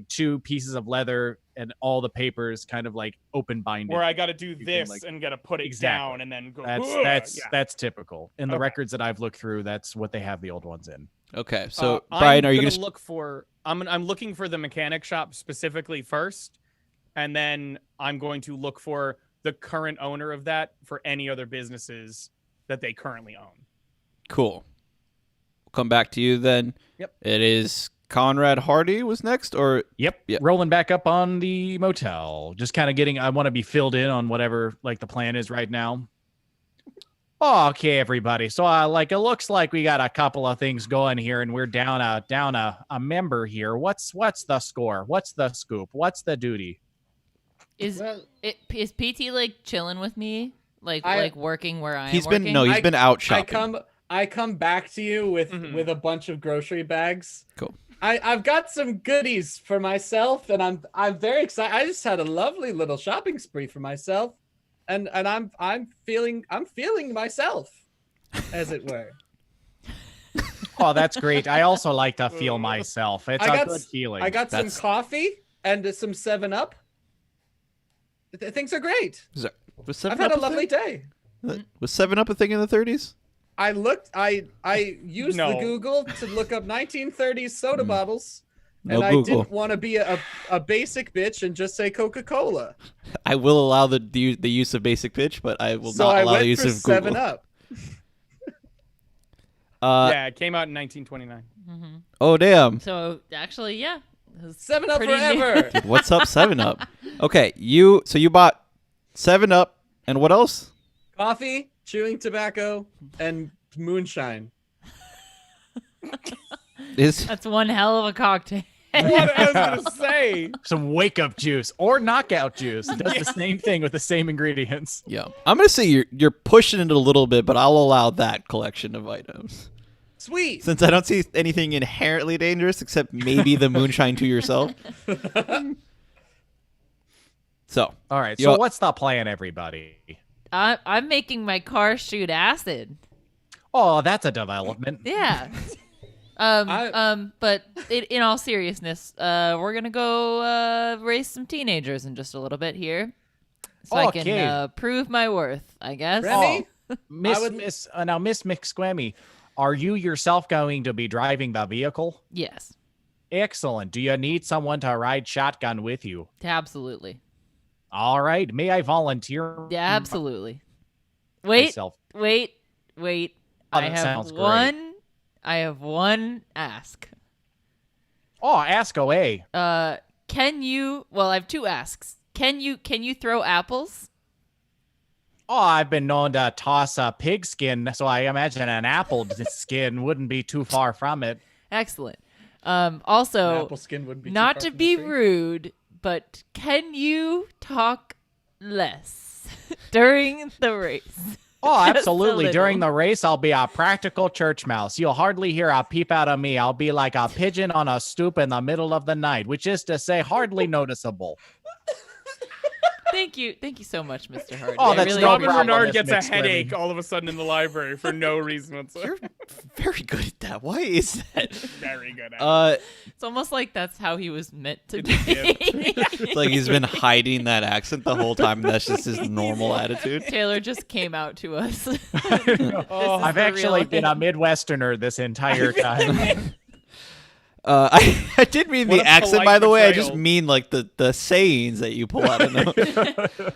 2 pieces of leather and all the papers kind of like open binded. Where I got to do can, this like- and got to put it Exactly. down and then go. That's yeah. that's typical. In the Okay. records that I've looked through, that's what they have the old ones in. Okay, so I'm Brian, are you gonna gonna? look for? I'm looking for the mechanic shop specifically first, and then I'm going to look for the current owner of that for any other businesses that they currently own. Cool. We'll come back to you then. Yep. It is Conrad Hearty was next, or Yep. Yeah. Rolling back up on the motel. Just kind of getting, I want to be filled in on whatever like the plan is right now. Okay, everybody. So like it looks like we got a couple of things going here, and we're down a member here. What's the score? What's the scoop? What's the duty? Is PT like chilling with me, like working where I he's am been working? no, he's been out I shopping. come back to you with Mhm. with a bunch of grocery bags. Cool. I've got some goodies for myself, and I'm very excited. I just had a lovely little shopping spree for myself, and I'm feeling myself, as it were. Oh, that's great. I also like to feel myself. It's a good feeling. I got That's- some coffee and some 7-Up. Things are great. Was 7 I've had Up a lovely thing? day. Was 7 Up a thing in the 30s? I used the No. Google to look up 1930s soda bottles, No and I Google. didn't want to be a basic bitch and just say Coca-Cola. I will allow the use of basic pitch, but I will So not I allow went the use for of Google. 7-Up. Yeah, it came out in 1929. Oh damn! So actually, yeah. it was 7-Up pretty new. forever. Dude, what's up 7 Up? Okay, you bought 7 Up and what else? Coffee, chewing tobacco, and moonshine. Is That's one hell of a cocktail. What I was gonna say. some wake up juice or knockout juice. It does the same thing with the same ingredients. yeah. I'm gonna say you're pushing it a little bit, but I'll allow that collection of items Sweet. since I don't see anything inherently dangerous except maybe the moonshine to yourself. So All right. Yo- So what's the plan, everybody? I'm making my car shoot acid. Oh, that's a development. Yeah. But in all seriousness, we're gonna go race some teenagers in just a little bit here, so I Okay. can prove my worth, I guess. Remy? Miss would- Miss now Miss McSquemmy, are you yourself going to be driving the vehicle? Yes, Excellent. Do you need someone to ride shotgun with you? absolutely. All right. May I volunteer? Yeah, absolutely. Wait, Myself? wait. Oh, I that have sounds great. I have one ask. Oh, ask away. Can you? Well, I have 2 asks. Can you throw apples? Oh, I've been known to toss a pig skin, so I imagine an apple skin wouldn't be too far from it. Excellent. Also, Apple skin would be too not far to from the be tree. rude, but can you talk less during the race? Oh, Just a absolutely. During little. the race, I'll be a practical church mouse. You'll hardly hear a peep out of me. I'll be like a pigeon on a stoop in the middle of the night, which is to say, hardly noticeable. Thank you so much, Mr. Hardy. Oh, I that's really no Robin problem. Renard Miss gets a McSquemmy. headache all of a sudden in the library for no reason whatsoever. You're very good at that. Why is that? Very good at it. It's almost like that's how he was meant to be. It's like he's been hiding that accent the whole time. And that's just his normal attitude. Taylor just came out to us. Oh, This is I've the actually real been a him. Midwesterner this entire time. I did mean What the a accent, polite by the way. I betrayal. just mean like the sayings that you pull out of them. A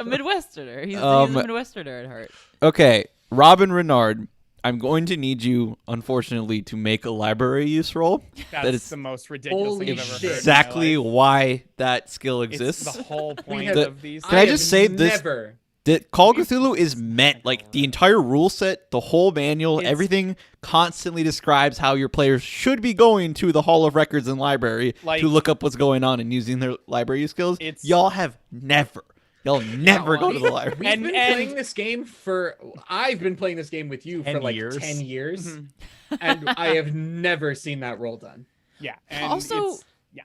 Midwesterner. He's a Midwesterner at heart. Okay, Robin Renard, I'm going to need you, unfortunately, to make a library use roll. That's That is the most ridiculous thing Holy I've ever shit. heard. in my exactly life. why that skill It's exists. the whole point have- of these. Can I just say this- Never. That Call of Cthulhu is meant, like the entire rule set, the whole manual, It's- everything constantly describes how your players should be going to the Hall of Records and library Like- to look up what's going on and using their library skills. It's- Y'all have never go to the library. We've And- been and- playing this game for. I've been playing this game with you 10 for like years. 10 years, Mm-hmm. and I have never seen that roll done. Yeah. And Also- it's- yeah.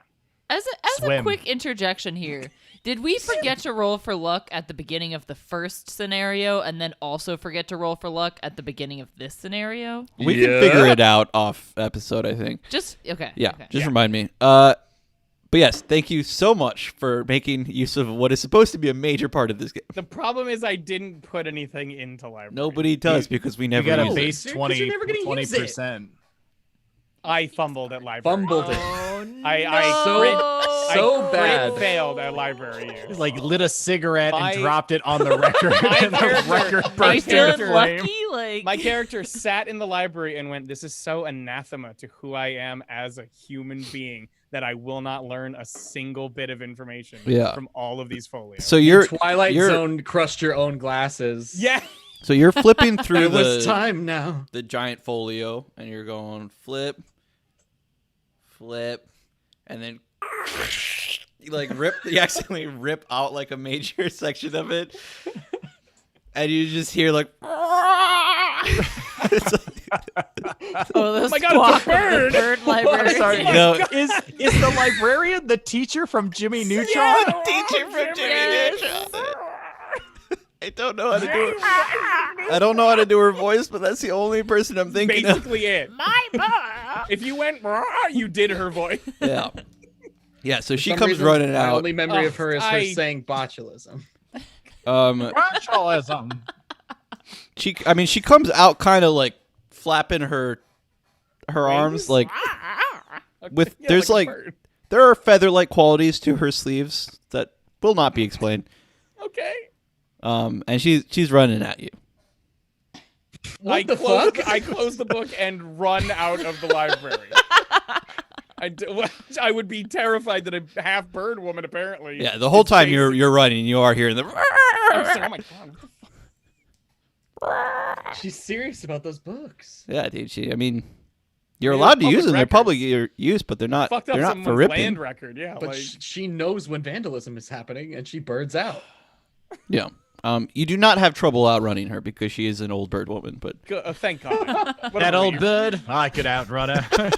As a Swim. quick interjection here, did we forget to roll for luck at the beginning of the first scenario and then also forget to roll for luck at the beginning of this scenario? We can figure it out off episode, I think. Just okay. Yeah, okay. just remind me. But yes, thank you so much for making use of what is supposed to be a major part of this game. The problem is I didn't put anything into library. Nobody does because we You never got a use it. base Dude, 'cause you're never gonna use it. 20%. I fumbled at library. Fumbled it. Oh, I So- crit- so I bad. crit failed at library use. He's like lit a cigarette My- and dropped it on the record. and the character- record my Are you burst feeling into flame. lucky? Like My character sat in the library and went, "This is so anathema to who I am as a human being that I will not learn a single bit of information Yeah. from all of these folios." So you're Twilight you're- Zone crushed your own glasses. yeah, So you're flipping through It was the time now. the giant folio, and you're going flip, and then you like rip. You accidentally rip out like a major section of it, and you just hear like. It's like- oh my God, it's a bird. Bird library. Sorry. you know, Is the librarian the teacher from Jimmy Neutron? teacher from Jimmy Yes. Neutron. I don't know how to do it. I don't know how to do her voice, but that's the only person I'm thinking of. basically it. If you went, "Rah," you did her voice. Yeah. Yeah, so she For some comes reason, running My out. only memory Oh, of her is her I- saying botulism. Botulism. She comes out kind of like flapping her arms like with Yeah, there's a like bird. there are feather-like qualities to her sleeves that will not be explained. Okay. And she's running at you. What the fuck? I close the book and run out of the library. I would be terrified that a half bird woman apparently. Yeah, the whole is time chasing- you're running, you are hearing the I was like, oh my God. What the She's serious about those books. Yeah, dude, I mean you're They're allowed to public use them. They're records. public use, but they're not fucked up they're not for someone's ripping. land record? Yeah, But like she knows when vandalism is happening, and she birds out. Yeah. You do not have trouble outrunning her because she is an old bird woman, but thank God. What a That old relief. bird, I could outrun her.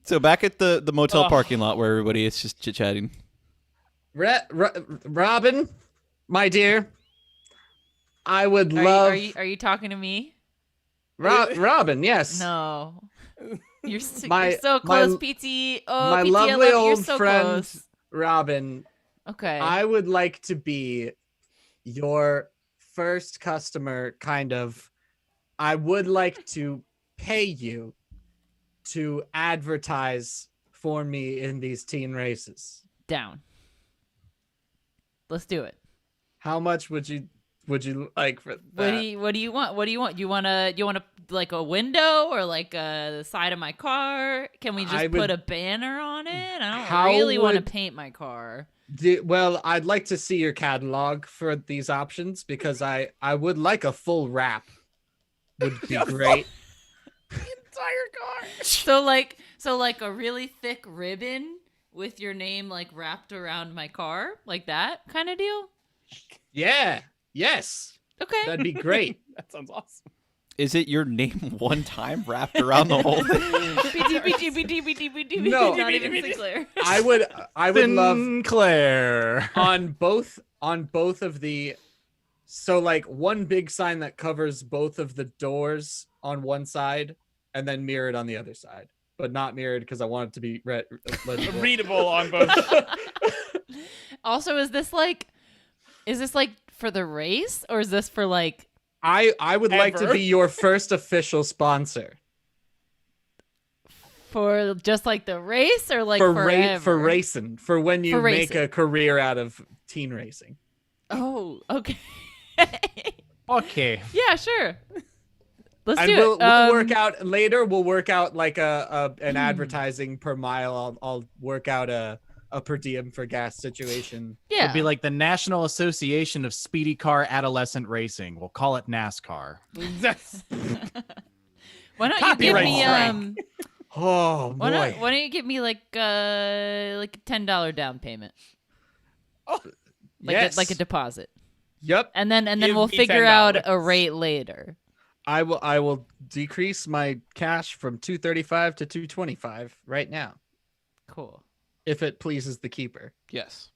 so back at the motel Ugh. parking lot where everybody is just chit-chatting. Robin, my dear, I would Are love are you talking to me? Robin. Yes, No. You're so, My- you're so my- close, PT. Oh, my PT, I lovely love you. You're old so friend close. Robin. Okay. I would like to be your first customer, kind of. I would like to pay you to advertise for me in these teen races. Down. Let's do it. How much would you like for that? What do you want? What do you want? You want like a window or like the side of my car? Can we just I would- put a banner on it? I How don't really want to would- paint my car. Well, I'd like to see your catalog for these options because I would like a full wrap. Would be great. Entire car. So like a really thick ribbon with your name like wrapped around my car, like that kind of deal? Yeah. Yes. Okay. That'd be great. That sounds awesome. Is it your name one time wrapped around the whole thing? No. Not even Sinclair. I would love Sinclair. on both of the, so like one big sign that covers both of the doors on one side and then mirrored on the other side, but not mirrored because I want it to be legible. Readable on both. Also, is this like for the race, or is this for like? I would like to Ever? be your first official sponsor For just like the race, or like for forever? racing, for when you For make racing. a career out of teen racing. Oh, okay. Okay. Yeah, sure. Let's And do we'll it. work out later. We'll work out like an advertising per mile. I'll work out a per diem for gas situation. Yeah. It'd be like the National Association of Speedy Car Adolescent Racing. We'll call it NASCAR. That's Why don't you give Copyright me strike. Oh why boy! don't you give me like a $10 down payment? Yes. Like a deposit. Yep. And then Give we'll me figure out $10. a rate later. I will decrease my cash from $235 to $225 right now, Cool. if it pleases the keeper. Yes.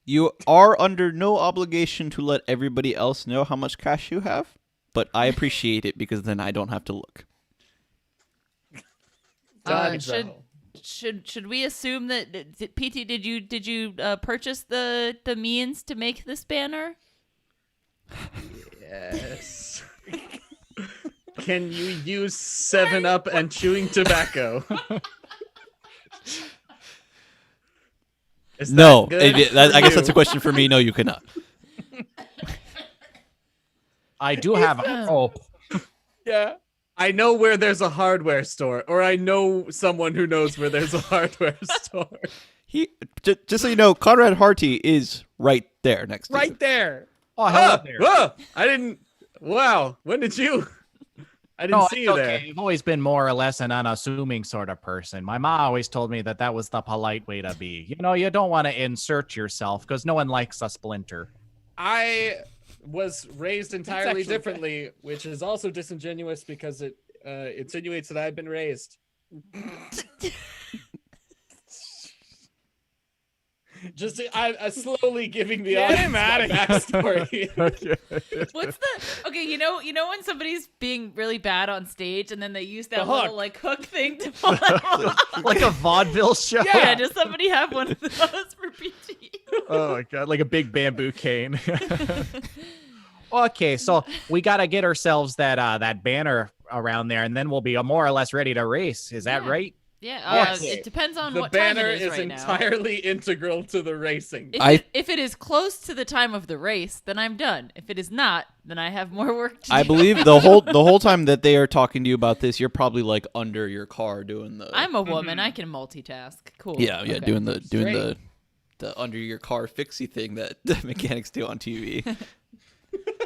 You are under no obligation to let everybody else know how much cash you have, but I appreciate it because then I don't have to look. Done, Should we assume that PT did you purchase the means to make this banner? Yes. Can you use 7-Up and chewing tobacco? Is that No, good I for guess that's you? a question for me. No, you cannot. I do have a hope. yeah. I know where there's a hardware store, or I know someone who knows where there's a hardware store. Just so you know, Conrad Hearty is right there next to you. Right there. Oh, hello Oh, there. whoa, I didn't. Wow, when did you? I didn't No, see it's you okay. there. You've always been more or less an unassuming sort of person. My mom always told me that was the polite way to be. You know, you don't want to insert yourself because no one likes a splinter. I was raised entirely actually differently, which is also disingenuous because it insinuates that I've been raised. Just I slowly giving the Get audience him my outta here. backstory. What's the okay? You know when somebody's being really bad on stage and then they use that The hook. little like hook thing to pull them off? Like a vaudeville show. Yeah, does somebody have one of those for PT? Oh my god, like a big bamboo cane. Okay, so we got to get ourselves that banner around there, and then we'll be more or less ready to race. Is that Yeah. right? Yeah, Okay. it depends on The what time banner it is right now. entirely integral to the racing. If it is close to the time of the race, then I'm done. If it is not, then I have more work to do. I believe the whole time that they are talking to you about this, you're probably like under your car doing the. I'm a woman. I can multitask. Cool. yeah, Okay. doing the Straight. the under your car fixie thing that the mechanics do on TV.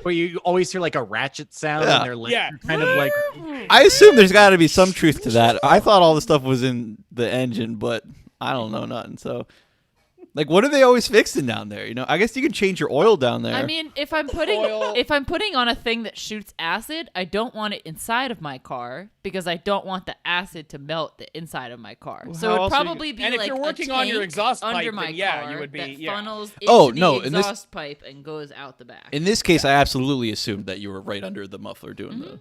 Where you always hear like a ratchet sound, Yeah. and they're Yeah. kind of like. I assume there's got to be some truth to that. I thought all the stuff was in the engine, but I don't know nothing. So, like, what are they always fixing down there? You know, I guess you can change your oil down there. I mean, if I'm putting on a thing that shoots acid, I don't want it inside of my car because I don't want the acid to melt the inside of my car. Well, So how it would else are you probably be And if like you're working a on your tank exhaust pipe, under my then yeah, car you would be- that yeah. funnels Oh, into no, the in this- exhaust pipe and goes out the back. in this case, I absolutely assumed that you were right under the muffler doing the.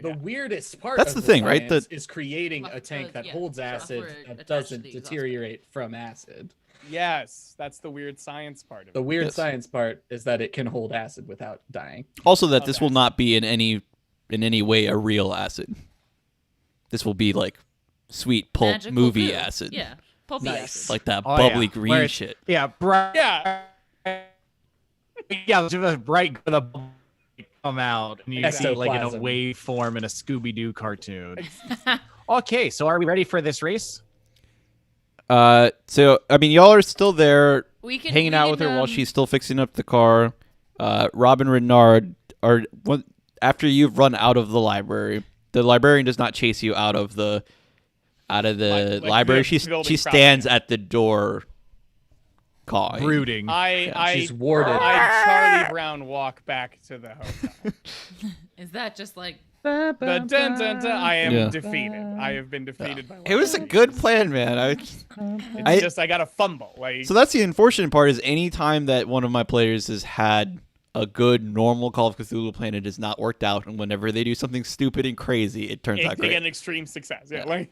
The weirdest part That's of the thing, right? science is creating a tank that yeah, holds software acid attached that to doesn't the exhaust deteriorate from acid. Yes, that's the weird science part of The it. weird Yes. science part is that it can hold acid without dying. Also, that this will not be in any way a real acid. This will be like sweet pulp Magical movie goo. acid, Yeah, pulpy Nice. acid. like that Oh, bubbly yeah. green Where it's- shit. Yeah, bright. Yeah. Yeah, just bright the bubble come out, and you see like in a Ectoplasm. waveform in a Scooby Doo cartoon. Okay, so are we ready for this race? So I mean, y'all are still there, We can hanging we out can, with her while um, she's still fixing up the car. Rob and Renard are after you've run out of the library. The librarian does not chase you out of out of the Like library. the She building stands proper. at the door, cawing. Brooding. She's warded. I Charlie Brown walk back to the hotel. Is that just like The dun dun dun. I am Yeah. defeated. I have been defeated by. It was a good plan, man. It's just I got to fumble. Like So that's the unfortunate part. Is any time that one of my players has had a good normal Call of Cthulhu plan, it has not worked out, and whenever they do something stupid and crazy, it turns out they get great. an extreme success. Yeah, like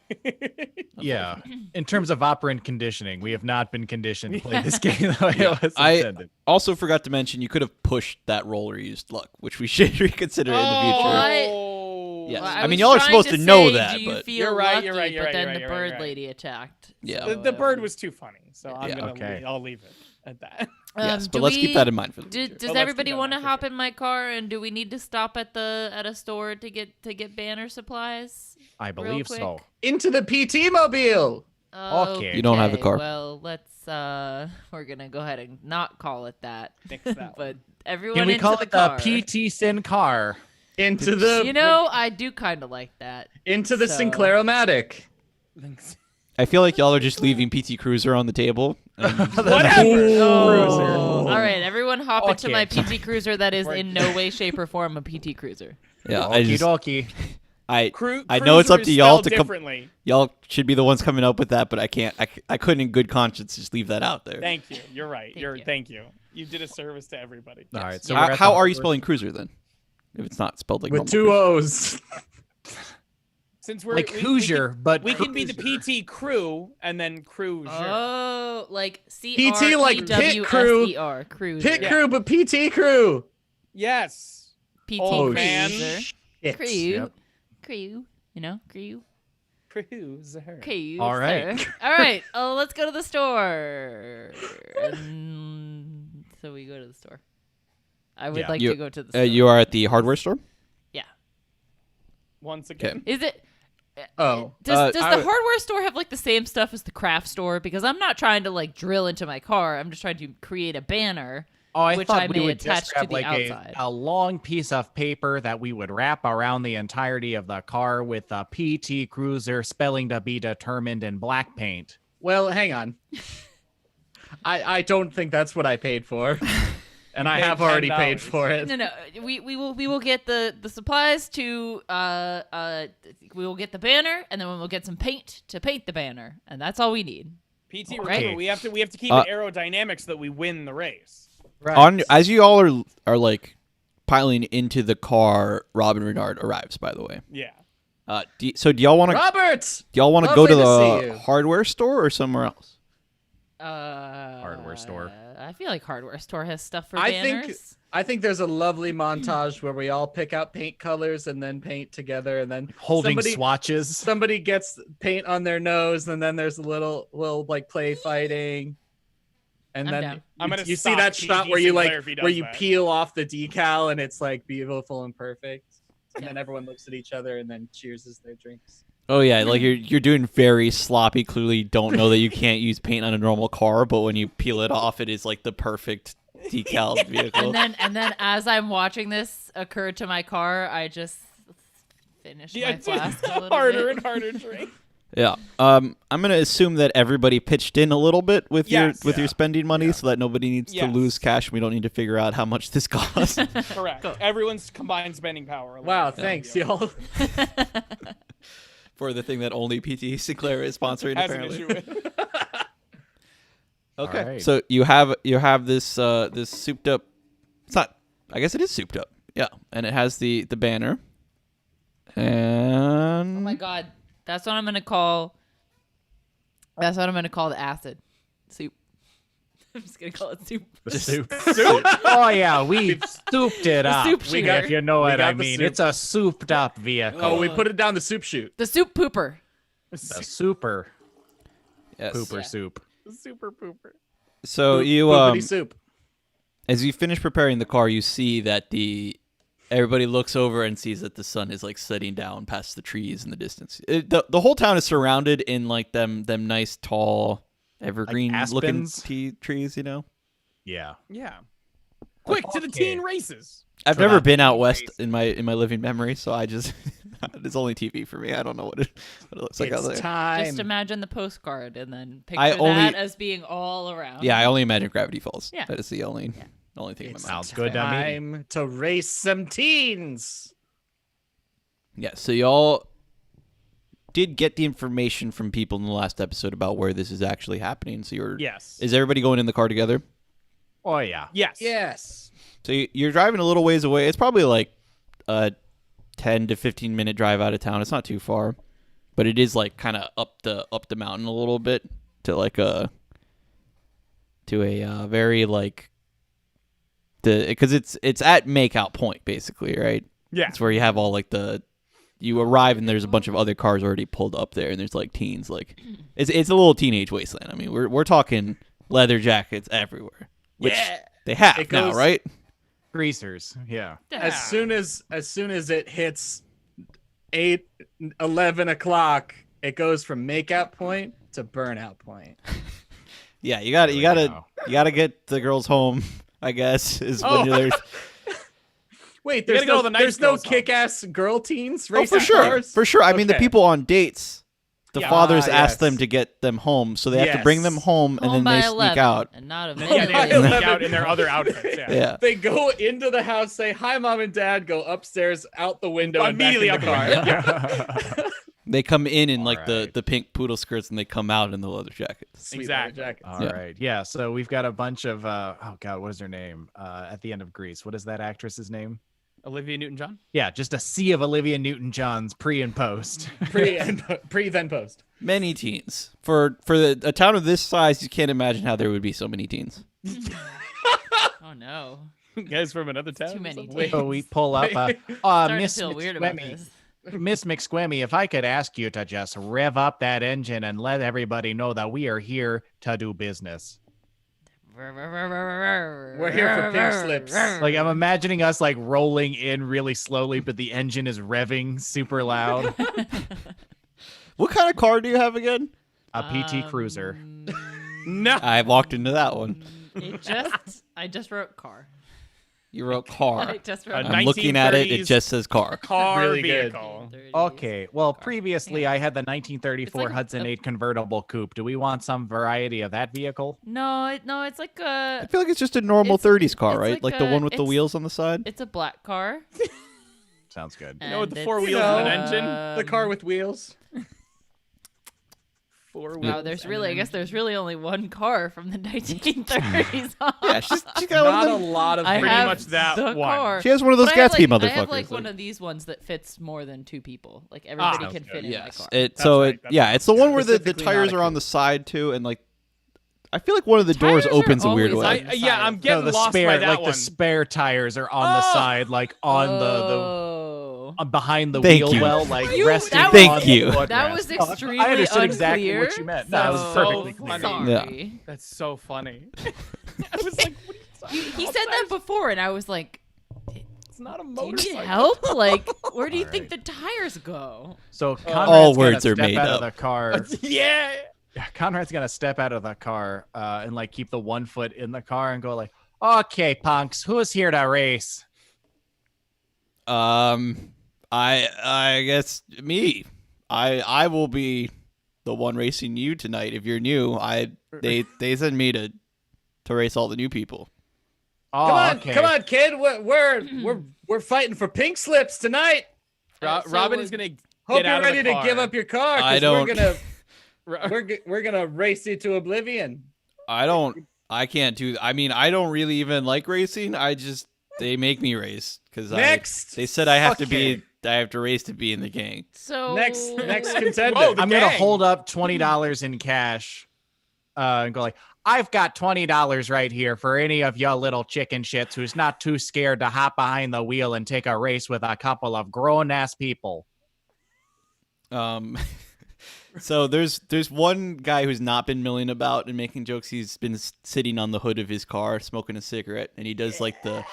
Yeah. In terms of operant conditioning, we have not been conditioned to play this game the way it was I intended. also forgot to mention you could have pushed that roll or used luck, which we should reconsider in the future. Oh, Yes. Well, I mean, was y'all are trying supposed to know say, that, do you but- feel You're right, lucky, you're right, you're but right, then you're the right, bird you're right. lady attacked. Yeah. The bird was too funny, so I'm Yeah. gonna Okay. I'll leave it at that. Yes, do but let's keep we- that in mind for the Does future. let's everybody keep that want to in mind for hop sure. in my car, and do we need to stop at a store to get banner supplies? I real believe quick? so. Into the PT mobile. Okay. You don't have a car. Well, let's we're gonna go ahead and not call it that. Nix that But everyone Can we into call the it car. the PT Sin car? Into the You know, I do kind of like that. into the so- Sinclair-o-matic. Thanks. I feel like y'all are just leaving PT Cruiser on the table. and- Whatever. All right, everyone hop into Okay. my PT Cruiser that is in no way, shape, or form a PT Cruiser. yeah, I Okie just, dokie. I know it's up Cruiser to is y'all spelled to come. differently. Y'all should be the ones coming up with that, but I can't. I couldn't, in good conscience, just leave that out there. Thank you. You're right. Thank you. You did a service to everybody. All right. So How, we're at how the are you hardware- spelling cruiser then? If it's not spelled like With normal two cruiser. O's. Since we're like we Hoosier, but we can be the Cruiser. PT crew and then cruiser. Oh, like PT like pit crew. CREWSER, cruiser. Pit crew, but PT crew. Yes. PT Oh, cruiser. shit. Crew. Yep. Crew. You know, crew. Cruiser. Crew. All right. All right. Let's go to the store. So we go to the store. I would Yeah. like You- to go to the store. You are at the hardware store. Yeah. Once again. Is it? Oh. Does the I would- hardware store have like the same stuff as the craft store? Because I'm not trying to like drill into my car. I'm just trying to create a banner. Oh, I which thought I we may would attach just to grab the like outside. a long piece of paper that we would wrap around the entirety of the car with a PT Cruiser spelling to be determined in black paint. Well, hang on. I don't think that's what I paid for. And I paid have already paid $10. for it. No. We will get the supplies to we will get the banner, and then we'll get some paint to paint the banner, and that's all we need. PT Right. remember, we have to keep Uh, it aerodynamic so that we win the race. Right. As you all are like piling into the car, Rob and Renard arrives. By the way. Yeah. Do y'all want to? Robert! Do y'all want to go to Lovely to see the you. hardware store or somewhere else? Hardware store. I feel like hardware store has stuff for I banners. think there's a lovely montage where we all pick out paint colors and then paint together, and then Holding swatches. somebody gets paint on their nose, and then there's a little like play fighting. And I'm then down. I'm gonna you see stop that PT shot where you like Sinclair if he does where you that. peel off the decal and it's like beautiful and perfect. And then everyone looks at each other and then cheerses their drinks. Oh yeah, like you're doing very sloppy. Clearly, don't know that you can't use paint on a normal car, but when you peel it off, it is like the perfect decal vehicle. And then as I'm watching this occur to my car, I just finish my flask a little harder bit. and harder drink. Yeah. I'm gonna assume that everybody pitched in a little bit with Yes. your spending money, so that nobody needs to Yes. lose cash. And we don't need to figure out how much this costs. Correct. Everyone's combined spending power. Wow, thanks, y'all. for the thing that only PT Sinclair is sponsoring. Has an apparently. issue with. Okay. Alright. So you have this this souped up. It's not. I guess it is souped up. Yeah, and it has the banner. And Oh my god, that's what I'm gonna call. That's what I'm gonna call the acid soup. I'm just gonna call it soup. The soup. Oh yeah, we souped it up. soup We got- if you know we what got I the mean. soup. It's a souped up vehicle. Oh, we put it down the soup chute. The soup pooper. The super yes. pooper soup. Super pooper. So you Poopity soup. as you finish preparing the car, you see that everybody looks over and sees that the sun is like setting down past the trees in the distance. The whole town is surrounded in like them nice tall evergreen looking aspens? trees, you know. Yeah. Yeah. Quick to the teen races. I've So never that been out teen west race- in my living memory, so I just It's only TV for me. I don't know what it looks like out there. It's time. Just imagine the postcard and then picture I only- that as being all around. Yeah, I only imagine Gravity Falls. Yeah. That is the only thing in my mind. Sounds good to me. Time to race some teens. Yeah, so y'all did get the information from people in the last episode about where this is actually happening. So Yes. Is everybody going in the car together? Oh yeah. Yes. Yes. So you're driving a little ways away. It's probably like a 10 to 15 minute drive out of town. It's not too far, but it is like kind of up the mountain a little bit to like a very like because it's at Makeout Point basically, right? Yeah. It's where you have all like you arrive and there's a bunch of other cars already pulled up there, and there's like teens. Like it's a little teenage wasteland. I mean, we're talking leather jackets everywhere, which they have It now, goes- right? Greasers. Yeah. As soon as it hits 11 o'clock, it goes from Makeout Point to Burnout Point. Yeah, you we go. gotta get the girls home, I guess, is when you're there. Wait, You there's gotta go no, to the night there's no girls' home. kick-ass girl teens Oh, racing for sure. cars? For sure. I mean, the Okay. people on dates, the Yeah. fathers Ah, ask yes. them to get them home, so they have to Yes. bring them home, and Home then they by sneak 11, out. and not a Yeah, minute. they by have to sneak 11. out in their other outfits. Yeah. Yeah. They go into the house, say, hi, Mom and Dad, go upstairs, out the window, and back Immediately in the out the car. window. They come in like Alright. the pink poodle skirts, and they come out in the leather jackets. Sweet Exactly. leather jackets. All right. Yeah. Yeah. So we've got a bunch of oh god, what is her name? At the end of Grease. What is that actress's name? Olivia Newton-John. Yeah, just a sea of Olivia Newton-Johns pre and post. Pre, then post. Many teens. For a town of this size, you can't imagine how there would be so many teens. Oh no. Guys from another town. Too many Wait. So we pull up. Starting Miss to feel weird about McSquemmy, this. Miss McSquemmy, if I could ask you to just rev up that engine and let everybody know that we are here to do business. We're here for pink slips. Like I'm imagining us like rolling in really slowly, but the engine is revving super loud. What kind of car do you have again? A PT Cruiser. No. I walked into that one. I just wrote car. You wrote car. I just A wrote I'm looking at it. It 1930s just says car. Car Really good. vehicle. Okay, well, previously I had the 1934 It's like Hudson a- 8 convertible coupe. Do we want some variety of that vehicle? No, it's like I a feel like it's just a normal It's- 30s car, it's right? like Like the a- one with the it's- whwith on the side. it's a black car. Sounds good. know, with and the four it's, wheels and an engine? The car with wheels. Four Wow, wheels there's and really I an guess there's really only one car from the 1930s. Yeah, she's got one Not of a them. lot of I pretty have much that the one. car. She has one of those But I have, Gatsby like, motherfuckers. I have like one like- of these ones that fits more than two people. Like everybody sounds can good. fit in my Yes. car. That's So right, it that's yeah, right. it's the one where the Specifically tires not a are on coupe. the side too, and like I feel like one of the doors Tires are opens a weird always way. on I, yeah, I'm side. getting the lost spare, by that like one. the spare tires are on the Oh! side, like on Oh. the behind the Thank wheel you. well, like You- resting that on was- the Thank you. footrest. That was Oh, extremely I understood exactly unclear. what you meant. No, it was So perfectly funny. clear. Sorry. That's so funny. I was like, what are you talking He about? said that before, and I was like, It's not a "Do you motorcycle. need help? Like, where do you think Alright. the tires go?" So All Conrad's gonna words are step made out up. of the car. Yeah. Conrad's gonna step out of the car and like keep the one foot in the car and go like, "Okay, punks, who's here to race?" I guess me. I will be the one racing you tonight if you're new. They send me to race all the new people. Oh, Come on, okay. come on, kid. We're fighting for pink slips tonight. So Robin we- is gonna Hope get you're out ready of the to car. give up your car. 'Cause I don't- We're gonna race you to oblivion. I can't do. I mean, I don't really even like racing. They make me race because Next. they said I have to Okay. be. I have to race to be in the gang. So Next contender. Whoa, the I'm gonna gang. hold up $20 in cash and go like, "I've got $20 right here for any of y'all little chicken shits who's not too scared to hop behind the wheel and take a race with a couple of grown ass people." So there's one guy who's not been milling about and making jokes. He's been sitting on the hood of his car smoking a cigarette, and he does like the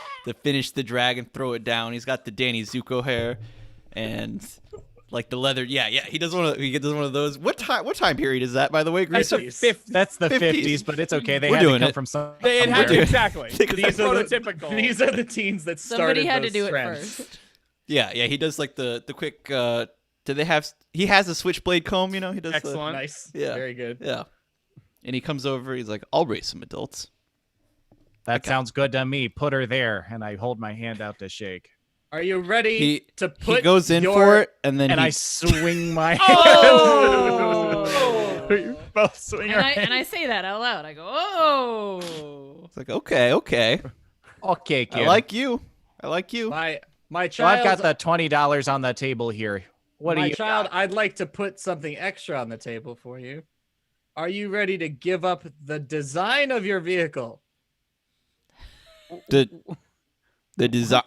finish the drag and throw it down. He's got the Danny Zuko hair and like the leather. Yeah. He does one of those. What time period is that, by the way, That's Greaser? a 50. That's the 50s. 50s, but it's okay. They We're had to doing come it. from some. It had to, doing- exactly. These These are are the- prototypical. These are the teens that started somebody had to those do it trends. first. Yeah, he does like the quick. Do they have? He has a switchblade comb. He does. Excellent. Nice. Yeah. Very good. Yeah. And he comes over. He's like, "I'll raise some adults." That sounds good to me. Put her there, and I hold my hand out to shake. Are you ready to put He goes in your... for it, and then I swing my Oh! We both swing our And I say that out loud. I go, oh. It's like, okay. Okay, kid. I like you. My So child. I've got the $20 on the table here. What do my you child, got? I'd like to put something extra on the table for you. Are you ready to give up the design of your vehicle? the design.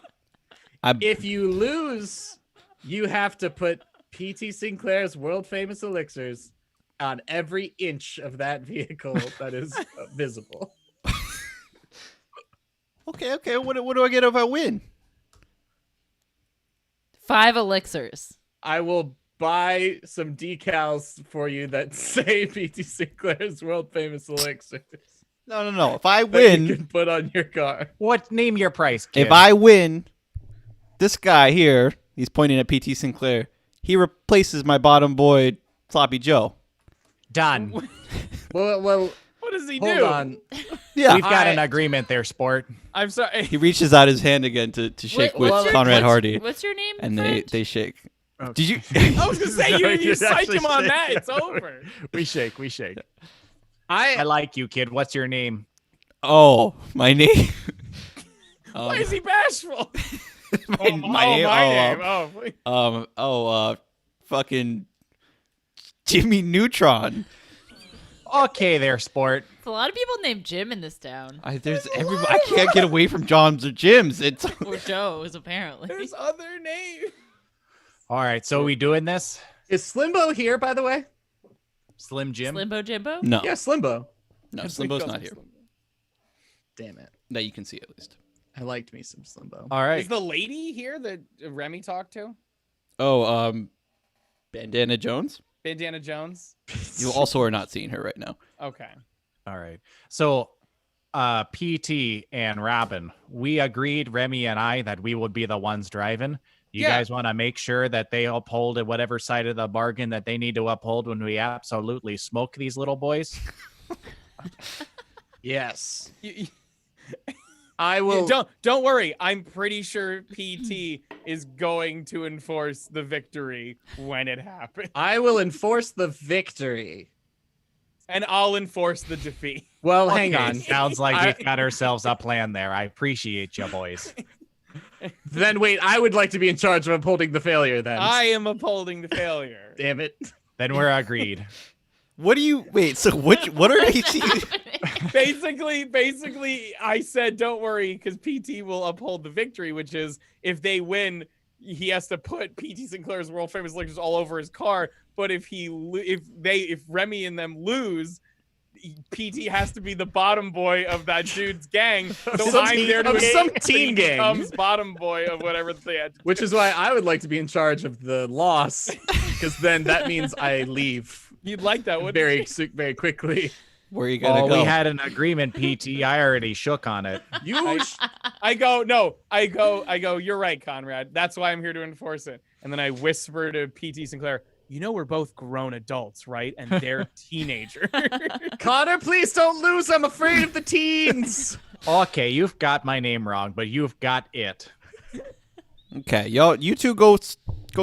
If you lose, you have to put P.T. Sinclair's world famous elixirs on every inch of that vehicle that is visible. Okay. What do I get if I win? 5 elixirs. I will buy some decals for you that say P.T. Sinclair's world famous elixirs No. If I that you win, can put on your car. What? Name your price, kid. if I win, this guy here, he's pointing at PT Sinclair. He replaces my bottom boy, Sloppy Joe. Done. Well, What does he hold do? on. Yeah. We've got an agreement there, sport. I'm sorry. He reaches out his hand again to shake with What's your- Conrad Hearty, What's your name? and friend? they shake. Did you? I was gonna say No, you you psyched actually him on shake. that. It's over. We shake. I I like you, kid. What's your name? Oh, my name. Why is he bashful? my name. Oh, Fucking Jimmy Neutron. Okay, there, sport. It's a lot of people named Jim in this town. There's everybody. I can't get away from John's or Jim's. It's Or Joe's, apparently. there's other names. All right, so we doing this? is Slimbo here, by the way? Slim Jim? Slimbo Jimbo? no, Yeah, Slimbo. no. Slimbo's not here. Damn it. That you can see at least. I liked me some Slimbo. All right. Is the lady here that Remy talked to? Oh, Bandana Jones. Bandana Jones? You also are not seeing her right now. Okay. All right. So, PT and Robin, we agreed, Remy and I, that we would be the ones driving. You Yeah. guys want to make sure that they uphold at whatever side of the bargain that they need to uphold when we absolutely smoke these little boys? Yes. You- I will. don't worry. I'm pretty sure PT is going to enforce the victory when it happens. I will enforce the victory. And I'll enforce the defeat. Well, hang Okay, on. Sounds like I- we've got ourselves a plan there. I appreciate you, boys. Then wait, I would like to be in charge of upholding the failure then. I am upholding the failure. Damn it. Then we're agreed. What do you wait? So what are AT? Basically, I said don't worry because PT will uphold the victory, which is if they win, he has to put PT Sinclair's world famous lectures all over his car. But if Remy and them lose, PT has to be the bottom boy of that dude's gang. So some I'm teen- there to of some ensure teen he gang. becomes bottom boy of whatever they had. Which is why I would like to be in charge of the loss, because then that means I leave You'd like that, wouldn't very you? very quickly. Where are you gonna Oh, go? we had an agreement, PT. I already shook on it. You I go, you're right, Conrad. That's why I'm here to enforce it. And then I whisper to PT Sinclair, you know we're both grown adults, right? And they're teenagers. Connor, please don't lose. I'm afraid of the teens. Okay, you've got my name wrong, but you've got it. Okay, you two go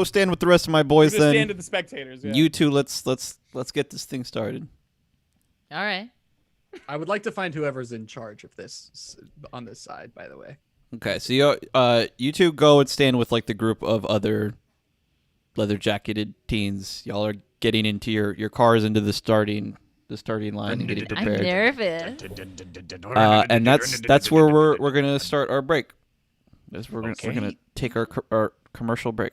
stand with the rest of my boys. Just stand to Then the spectators. Yeah. you two, let's get this thing started. All right. I would like to find whoever's in charge of this on this side, by the way. Okay, so you two go and stand with like the group of other leather jacketed teens. Y'all are getting into your cars into the starting line and getting I'm prepared. nervous. And that's where we're gonna start our break. We're gonna take our commercial break.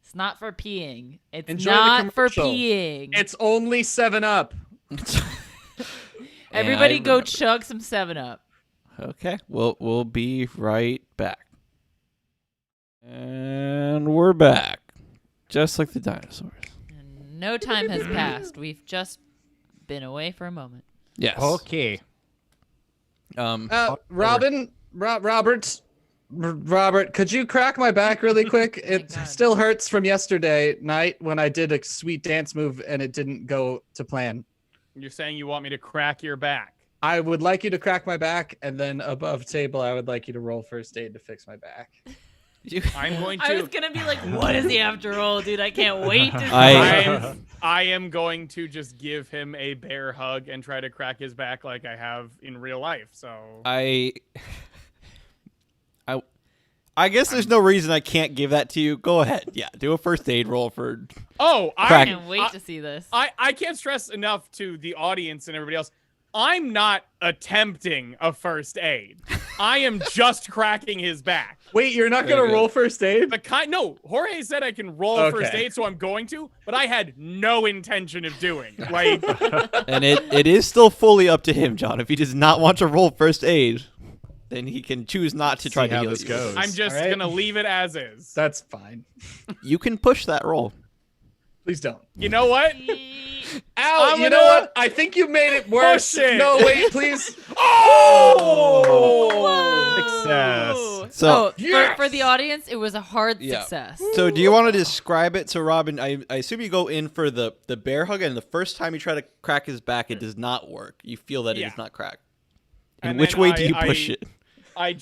It's not for peeing. It's Enjoy the not for commercial. peeing. It's only 7-Up. Everybody And I go remember. chug some 7-Up. Okay, we'll be right back. And we're back, just like the dinosaurs. And no time has passed. We've just been away for a moment. Yes. Okay. Robert, Robert, could you crack my back really quick? It God. still hurts from yesterday night when I did a sweet dance move and it didn't go to plan. You're saying you want me to crack your back? I would like you to crack my back, and then above table, I would like you to roll first aid to fix my back. I'm going I to. was gonna be like, what does he have to roll, dude? I can't wait to see. I am going to just give him a bear hug and try to crack his back like I have in real life. So I guess there's no reason I can't give that to you. Go ahead. Yeah, do a first aid roll for. I I can't wait to see this. I can't stress enough to the audience and everybody else. I'm not attempting a first aid. I am just cracking his back. Wait, you're not going to roll first aid? No, Jorge said I can roll first aid, so I'm going to, but I had no intention of doing. Like, And it is still fully up to him, John. If he does not want to roll first aid, then he can choose not to try to how heal this you. goes. I'm just All right. gonna leave it as is. That's fine. You can push that roll. Please don't. You know what? Ow, I'm you know gonna what? I think you made it worse. push it. No, wait, please. Success. So, For the audience, it was a hard Yeah. success. so do you want to describe it? So, Robin, I assume you go in for the bear hug, and the first time you try to crack his back, it does not work. You feel that it Yeah. is not cracked. In And which then way do you push it? I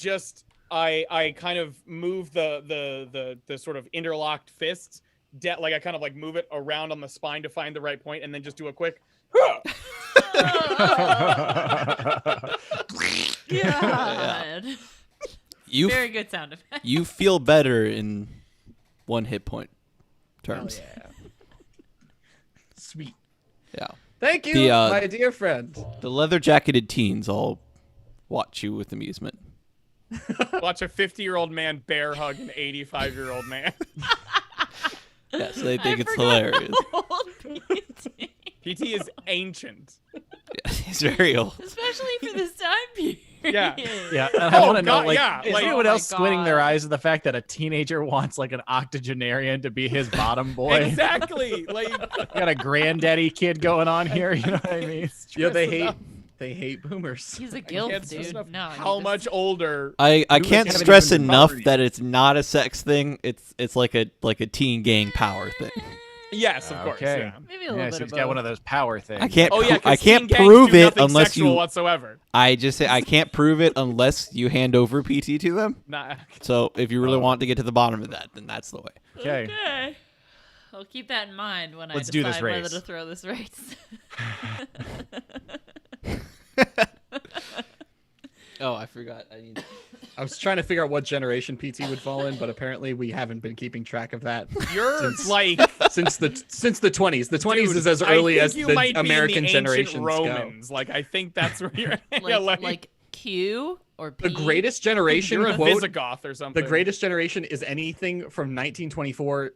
kind of move the sort of interlocked fists, like I kind of like move it around on the spine to find the right point, and then just do a quick. God. You Very good sound effect. you feel better in 1 hit point terms. Sweet. Yeah. Thank you, The, my dear friend. The leather jacketed teens all watch you with amusement. Watch a 50-year-old man bear hug an 85-year-old man. Yes, they think I it's forgot hilarious. how old PT. PT is ancient. Yeah, he's very old. Especially for this time period. Yeah. Yeah, and I Oh, want to know, God, like, yeah, is like- anyone Oh my else squinting their God. eyes at the fact that a teenager wants like an octogenarian to be his bottom boy? Exactly. Like, Got a granddaddy kid going on here. You know what I mean? Yeah, they enough. hate boomers. He's a can't guilt, stress dude. enough No, how much older? I can't haven't stress even been enough covered that it's not a sex thing. It's like a teen gang power thing. Yes, of course. Okay. Yeah. Maybe a little Yeah, bit so of he's got both. one of those power things. I can't. Oh yeah, 'cause I can't teen gangs prove do it nothing unless sexual you. whatsoever. I just say I can't prove it unless you hand over PT to them. Nah. So if you really want to get to the bottom of that, then that's the way. Okay. Okay. I'll keep that in mind when Let's I do decide this whether race. to throw this race. Oh, I forgot. I need. I was trying to figure out what generation PT would fall in, but apparently we haven't been keeping track of that You're Since- like since the 20s. The 20s dude, is as I early think as you the might be in American the ancient generations go. Romans. Like I think that's where you're. like, yeah, like Q or P. The greatest generation you're a quote. Visigoth or something. The greatest generation is anything from 1924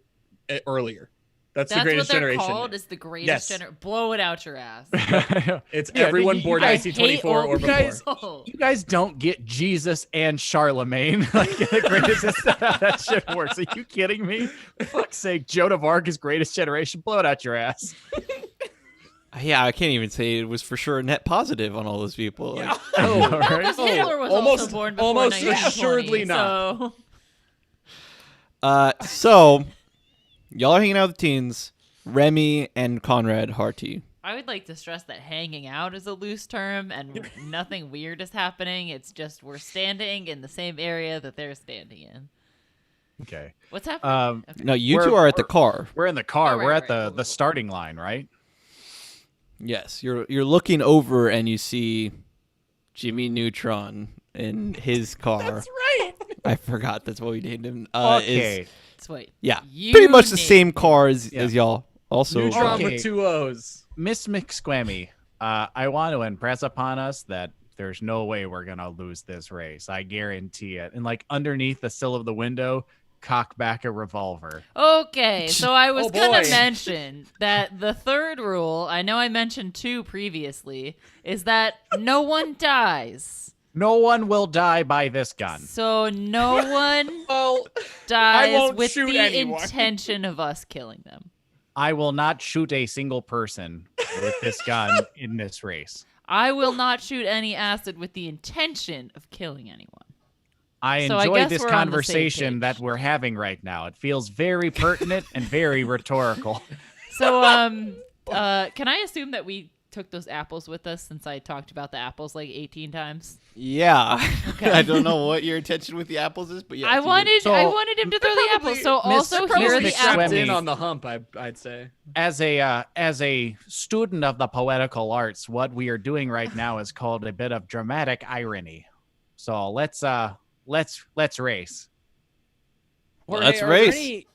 earlier. That's That's the greatest what they're generation. called. Is the greatest Yes. generation. Blow it out your ass. It's Yeah, everyone you born guys- 1924 I hate or old before. people. You guys don't get Jesus and Charlemagne. Like the greatest. That's not how that shit works. Are you kidding me? For fuck's sake, Joan of Arc is greatest generation. Blow it out your ass. Yeah, I can't even say it was for sure a net positive on all those people. Like, Oh, Because Hitler was almost- also born before almost 1920, assuredly not. So so y'all are hanging out with the teens. Remy and Conrad Hearty. I would like to stress that hanging out is a loose term and nothing weird is happening. It's just we're standing in the same area that they're standing in. Okay. What's happening? Okay. No, you We're- two are at the car. We're in the car. Oh, right, We're right, at the cool. starting line, right? Yes, you're looking over and you see Jimmy Neutron in his car. That's right. I forgot that's what we named him. Okay. Sweet. Yeah, You pretty much the named same it. car as y'all. Also, Neutron Okay. with 2 O's. Miss McSquemmy, I want to impress upon us that there's no way we're gonna lose this race. I guarantee it. And like underneath the sill of the window, cock back a revolver. Okay, so I was Oh, gonna boy. mention that the third rule, I know I mentioned 2 previously, is that no one dies. No one will die by this gun. So no one Well, dies won't with shoot the anyone. intention of us killing them. I will not shoot a single person with this gun in this race. I will not shoot any acid with the intention of killing anyone. I So I enjoy guess this we're on the same conversation page. that we're having right now. It feels very pertinent and very rhetorical. So, can I assume that we took those apples with us since I talked about the apples like 18 times? Yeah. I don't know what your intention with the apples is, but yeah. I wanted So- him to throw the apples. So also Miss- here are Miss the Strapped apples. in on the hump, I'd say. As a student of the poetical arts, what we are doing right now is called a bit of dramatic irony. So let's race. Jorge, Let's are there race. any-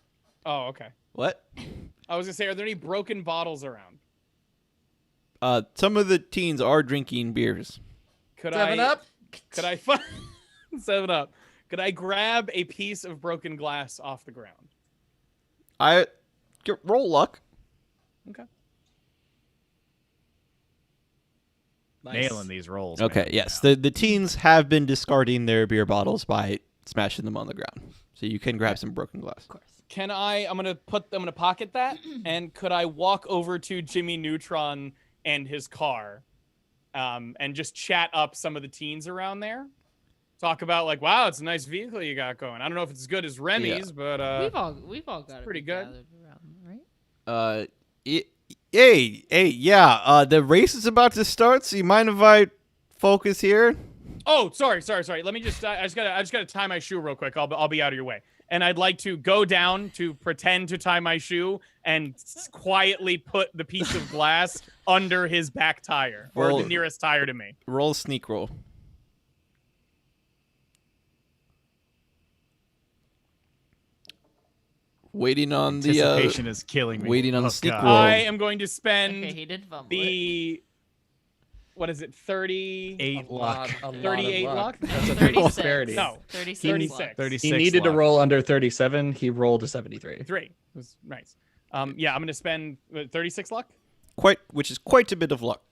Oh, okay. What? I was gonna say, are there any broken bottles around? Some of the teens are drinking beers. Could 7 I? Up? Could I find 7 Up? Could I grab a piece of broken glass off the ground? Roll luck. Okay. Nice. Nailing these rolls. Okay, man. yes. The teens have been discarding their beer bottles by smashing them on the ground. So you can grab some broken glass. Of course. Can I? I'm gonna pocket that, and could I walk over to Jimmy Neutron and his car, and just chat up some of the teens around there? Talk about like, wow, it's a nice vehicle you got going. I don't know if it's as good as Remy's, but We've all got it pretty good. gathered around, right? Yeah. The race is about to start, so you mind if I focus here? Oh, sorry. Let me just. I just gotta tie my shoe real quick. I'll be out of your way. And I'd like to go down to pretend to tie my shoe and quietly put the piece of glass under his back tire or Roll- the nearest tire to me. Roll a sneak roll. Waiting on the Anticipation is killing me. waiting on the Oh, sneak God. roll. I am going to spend Okay, he did fumble it. the. What is it? 30. 8 luck. 38 luck? That's a 36. big disparity. No, 36. 36. 36 He needed to luck. roll under 37. He rolled a 73. 3. It was nice. Yeah, I'm going to spend 36 luck. Which is quite a bit of luck.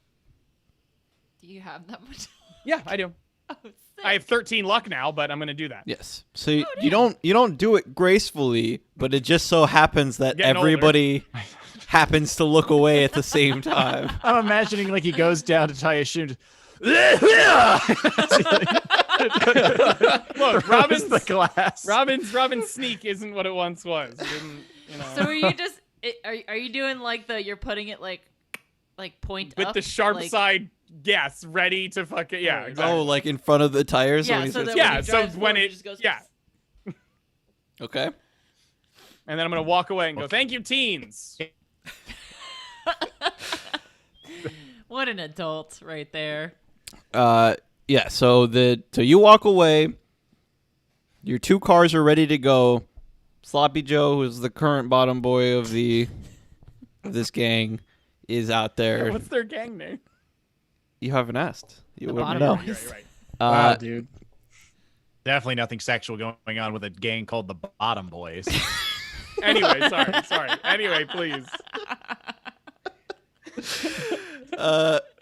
Do you have that much? Yeah, I do. Oh, sick. I have 13 luck now, but I'm going to do that. Yes. So you don't do it gracefully, but it just so happens that Getting older. everybody happens to look away at the same time. I'm imagining like he goes down to tie his shoe. And just, Look, Robin's the glass. Robin's sneak isn't what it once was. It didn't, you know. So are you just are you doing like you're putting it like point with up the sharp like, side, yes, ready to fuck it. Yeah, Oh, exactly. Oh, like in front of the tires? Yeah, when he so says- that Yeah, when he so drives when forward, it- just goes, yeah. Okay. And then I'm gonna walk away and go, "Thank you, teens." What an adult right there. Yeah, so you walk away. Your 2 cars are ready to go. Sloppy Joe, who's the current bottom boy of this gang, is out there. What's their gang name? You haven't asked. You The wouldn't bottom know. boys. You're right. Wow, dude. Definitely nothing sexual going on with a gang called the Bottom Boys. Anyway, sorry. Anyway, please.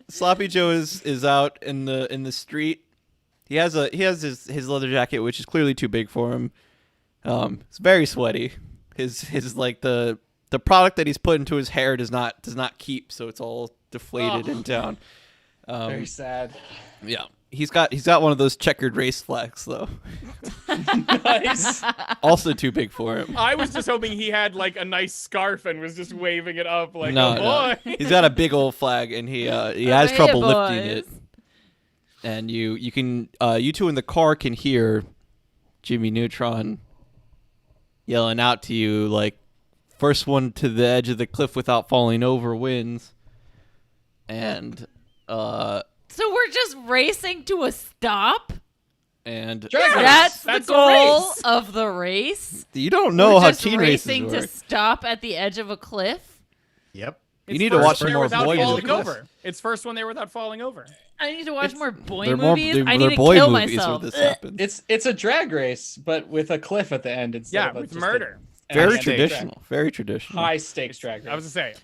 Sloppy Joe is out in the street. He has his leather jacket, which is clearly too big for him. It's very sweaty. His like the product that he's put into his hair does not keep, so it's all deflated and down. Very sad. Yeah. He's got one of those checkered race flags though. Nice. Also too big for him. I was just hoping he had like a nice scarf and was just waving it up like, No, "Oh boy." no. He's got a big old flag and he has Hey, trouble boys. lifting it. And you can you two in the car can hear Jimmy Neutron yelling out to you like, first one to the edge of the cliff without falling over wins. And So we're just racing to a stop? and That's That's the a goal race. of the race? you don't know We're how just teen races racing work. to stop at the edge of a cliff? Yep. You It's need to first watch some there more without Boy falling movies. over. It's first one there without falling over. I need to watch more boy They're movies. I need they're to boy kill movies myself. where this Ugh. happens. It's a drag race, but with a cliff at the end instead Yeah, of with just murder. Very high-stakes traditional. Very traditional. High stakes drag race. I was to say,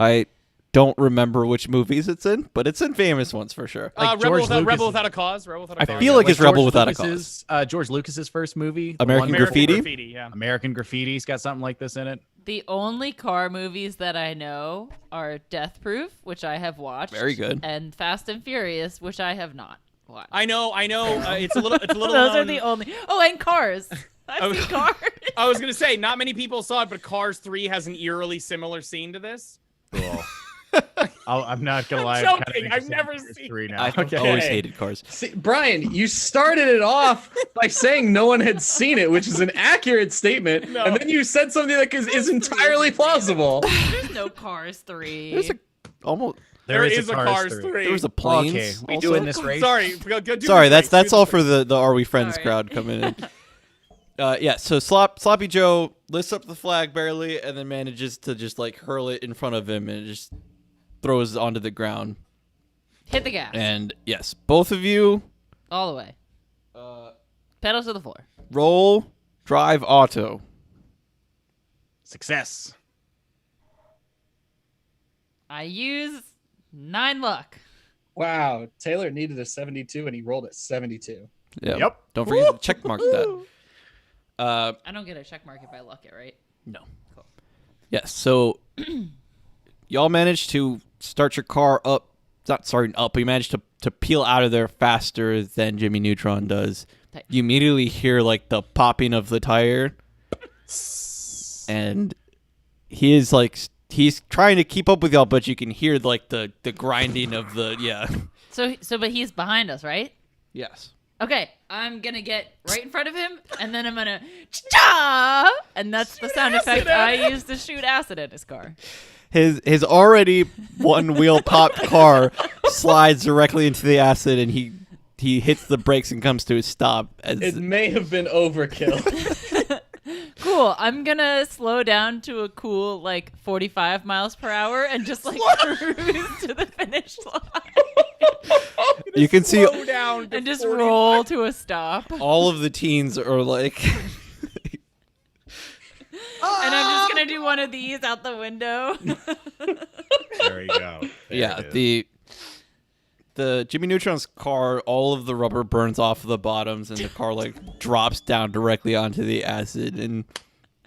I don't remember which movies it's in, but it's in famous ones for sure. Like Rebel, George Lucas- Rebel Without a Cause. Rebel Without a I Cause. feel like it's Rebel George Without a Lucas's, George Lucas's first movie, the American one- Graffiti? Yeah. American Graffiti's got something like this in it. The only car movies that I know are Death Proof, which I have watched. Very good. And Fast and Furious, which I have not watch. I know. It's a little. Those are known- the only. Oh, and Cars. I've seen Cars. I was gonna say not many people saw it, but Cars 3 has an eerily similar scene to this. Cool. I'm not gonna lie. I'm I'm kind joking. of I've interested never in Cars seen 3 now. I've Okay. always hated Cars. See, Brian, you started it off by saying no one had seen it, which is an accurate statement, No. and then you said something that is entirely plausible. There's no Cars 3. There's There There is a Cars 3. there was a planes. Okay, we also. doing this race? Sorry, go do Sorry, this that's race, do all this for the Are We Friends Sorry. crowd coming in. Yeah, so Sloppy Joe lifts up the flag barely and then manages to just like hurl it in front of him and it just throws it onto the ground. Hit the gas. And yes, both of you All the way. Pedal to the floor. roll drive auto. Success. I use 9 luck. Wow, Taylor needed a 72 and he rolled a 72. Yeah. Yep. Don't forget to check mark that. I don't get a check mark if I luck it, right? No. Yes, so y'all managed to start your car up. Not starting up, but you managed to peel out of there faster than Jimmy Neutron does. Tight. You immediately hear like the popping of the tire. And he is like he's trying to keep up with y'all, but you can hear like the grinding of the But he's behind us, right? Yes. Okay, I'm gonna get right in front of him, and then I'm gonna cha, and that's the sound effect I use to shoot acid at his car. His already one wheel popped car slides directly into the acid, and he hits the brakes and comes to a stop. It may have been overkill. Cool. I'm gonna slow down to a cool like 45 miles per hour and just like cruise to the finish line You can see Slow down to and just 45. roll to a stop. And all of the teens are like, I'm just gonna do one of these out the window. There you go. There yeah, it is. the Jimmy Neutron's car, all of the rubber burns off of the bottoms, and the car like drops down directly onto the acid, and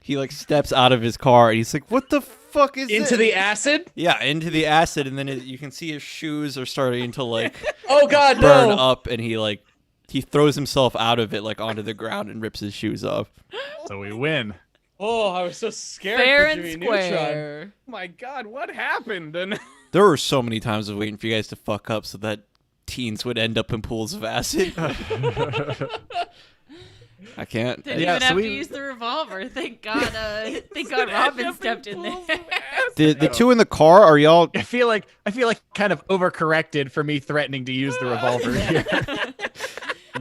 he like steps out of his car, and he's like, "What the fuck is Into this?" the acid? Yeah, into the acid, and then you can see his shoes are starting to like Oh God, burn no! up, and he throws himself out of it like onto the ground and rips his shoes off. So we win. Oh, I was so scared Fair for and Jimmy Neutron. square. Oh my God, what happened? And There were so many times of waiting for you guys to fuck up so that teens would end up in pools of acid. I can't. Didn't Yeah, even so have we- to use the revolver. Thank God. Thank God Robin stepped in there. The two in the car, are y'all? I feel like kind of overcorrected for me threatening to use the revolver here.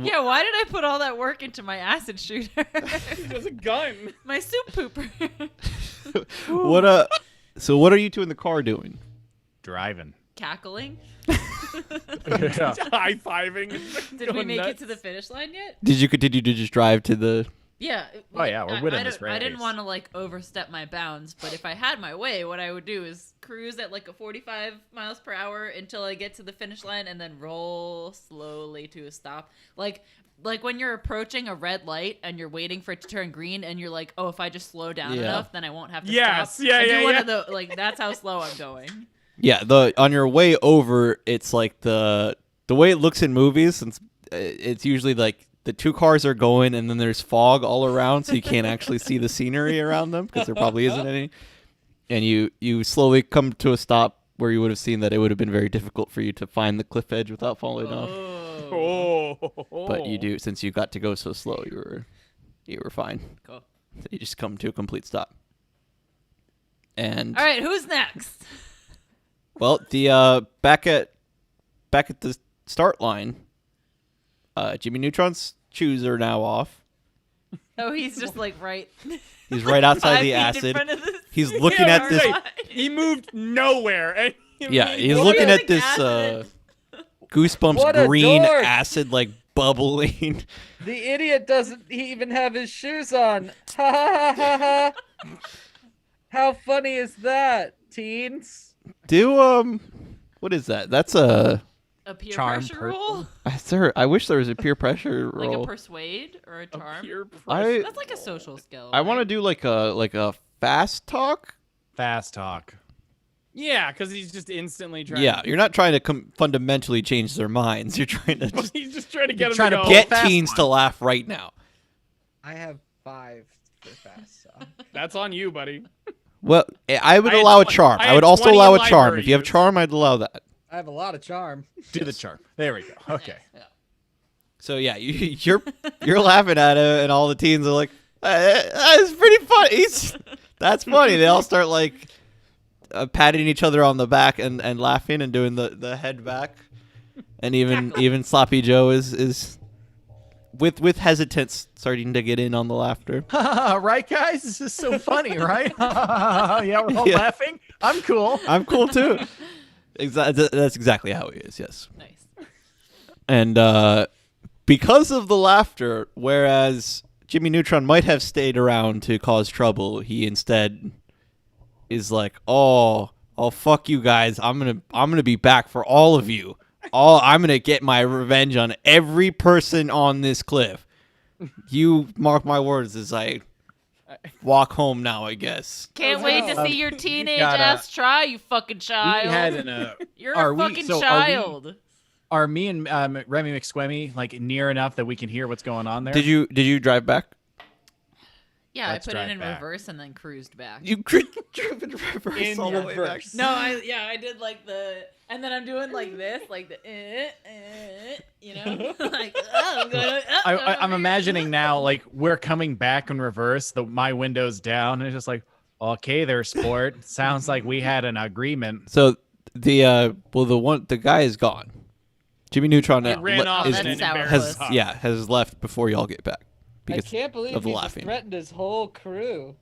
Yeah, why did I put all that work into my acid shooter? there's a gun. My soup pooper. So what are you two in the car doing? Driving. Cackling. Yeah. High fiving. Did we make it to the finish line yet? Did you continue to just drive to the? Yeah. Oh, yeah, we're winning this I didn't race. want to like overstep my bounds, but if I had my way, what I would do is cruise at like a 45 miles per hour until I get to the finish line and then roll slowly to a stop. Like when you're approaching a red light and you're waiting for it to turn green and you're like, oh, if I just slow down Yeah. enough, then I won't have to Yes, stop. yeah, I do yeah, one yeah. of the like that's how slow I'm going. Yeah, on your way over, it's like the way it looks in movies. Since it's usually like the two cars are going, and then there's fog all around, so you can't actually see the scenery around them because there probably isn't any. And you slowly come to a stop where you would have seen that it would have been very difficult for you to find the cliff edge without falling off. Oh. But you do, since you got to go so slow, you were fine. Cool. So you just come to a complete stop. And All right, who's next? well, the back at the start line, Jimmy Neutron's shoes are now off. Oh, he's just like right. He's right outside 5 the feet in acid. front of the He's looking Yeah, at this. right. He moved nowhere. And Yeah, he's What looking is at this acid? Goosebumps What a green dork. acid like bubbling. The idiot doesn't even have his shoes on. Ha ha ha ha ha. How funny is that, teens? Do what is that? That's a. A peer Charm pressure person. roll? I wish there was a peer pressure Like roll. a persuade or a charm? Peer I That's like a social skill. I want to right? do like a fast talk. Fast talk. Yeah, because he's just instantly trying. Yeah, you're not trying to fundamentally change their minds. You're trying to just He's just trying to get him trying to to go. get fast teens one. to laugh right now. I have 5 for fast. So. That's on you, buddy. Well, I would I had allow a 20 charm. I I had would also 20 allow a in charm. library If you have use. charm, I'd allow that. I have a lot of charm. Do the charm. There we go. Okay. So yeah, you're laughing at it, and all the teens are like, "That's pretty funny." That's funny. They all start like patting each other on the back and laughing and doing the head back, and even Sloppy Joe is with hesitance starting to get in on the laughter. Right, guys? This is so funny, right? Yeah, we're all Yeah. laughing. I'm cool. I'm cool too. That's exactly how he is. Yes. Nice. And because of the laughter, whereas Jimmy Neutron might have stayed around to cause trouble, he instead is like, "Oh, fuck you guys! I'm gonna be back for all of you. I'm gonna get my revenge on every person on this cliff. You mark my words as I walk home now. I guess." Can't wait to see your teenage gotta- ass try, you fucking child. We had an, You're are a we- fucking so are we- child. Are me and Remy McSquemmy like near enough that we can hear what's going on there? Did you drive back? Yeah, Let's I put it drive in back. reverse and then cruised back. You drove in reverse In all the way back. reverse. No, I did like and then I'm doing like this, like the, you know, like I'm going. I'm imagining now, like we're coming back in reverse. My window's down, and it's just like, okay, there, sport. Sounds like we had an agreement. So the guy is gone. Jimmy Neutron He ran off is, and that's embarrassed has sourpuss. has left before y'all get back. I Because can't believe of he the just laughing. threatened his whole crew.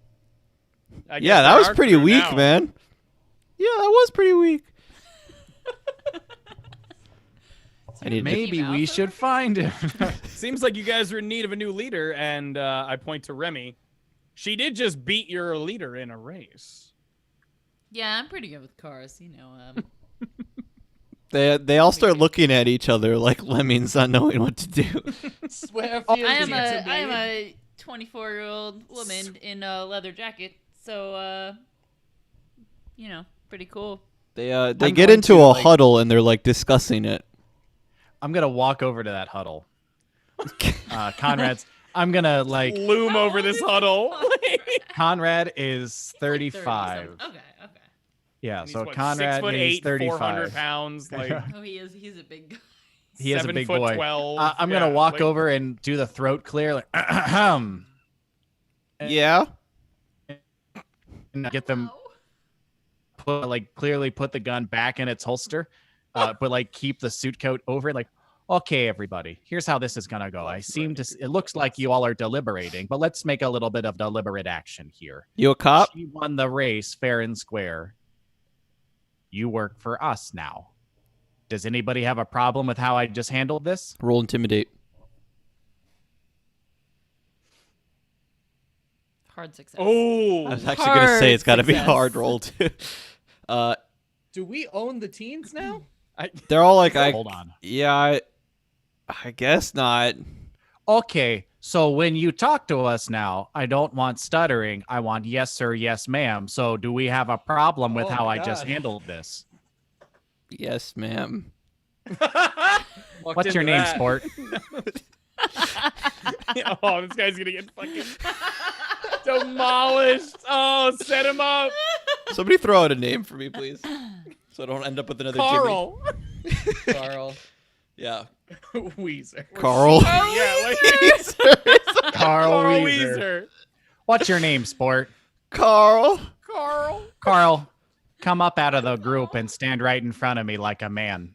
I guess Yeah, that there was are pretty crew weak, now. man. Yeah, that was pretty weak. I need to, Maybe Mouse we over should find him. Seems like you guys are in need of a new leader, and I point to Remy. She did just beat your leader in a race. Yeah, I'm pretty good with cars, you know. they all start looking at each other like lemmings, not knowing what to do. Swear I am a 24-year-old woman in a leather jacket, so you know, pretty cool. They I'm get going into to, a like- huddle and they're like discussing it. I'm gonna walk over to that huddle. Conrad's. I'm gonna like. Loom over this huddle. Conrad is 35. 30-something. Okay. Yeah, And he's so what, Conrad 6'8", is 35. 400 pounds. Like Oh, he's a big guy. He is a big boy. 7'12". I'm gonna walk like- over and do the throat clear, like, and Yeah. get them clearly put the gun back in its holster, but like keep the suit coat over it. Like, okay, everybody, here's how this is gonna go. It looks like you all are deliberating, but let's make a little bit of deliberate action here. You a cop? She won the race fair and square. You work for us now. Does anybody have a problem with how I just handled this? Roll intimidate. Hard success. I Oh, was actually gonna say it's got to be a success. hard roll too. Do we own the teens now? They're all like, Hold on. Yeah, I guess not. Okay, so when you talk to us now, I don't want stuttering. I want yes, sir, yes, ma'am. So do we have a problem with Oh how my I just God. handled this? Yes, ma'am. Walked What's your into name, that. sport? oh, this guy's gonna get fucking demolished. Oh, set him up, Somebody throw out a name for me, please, so I don't end up with another Carl. Carl. Jimmy. Yeah, Weezer. Carl. Yeah, like Carl Carl Weezer. Weezer. What's your name, sport? Carl. Carl. Carl, come up out of the group and stand right in front of me like a man.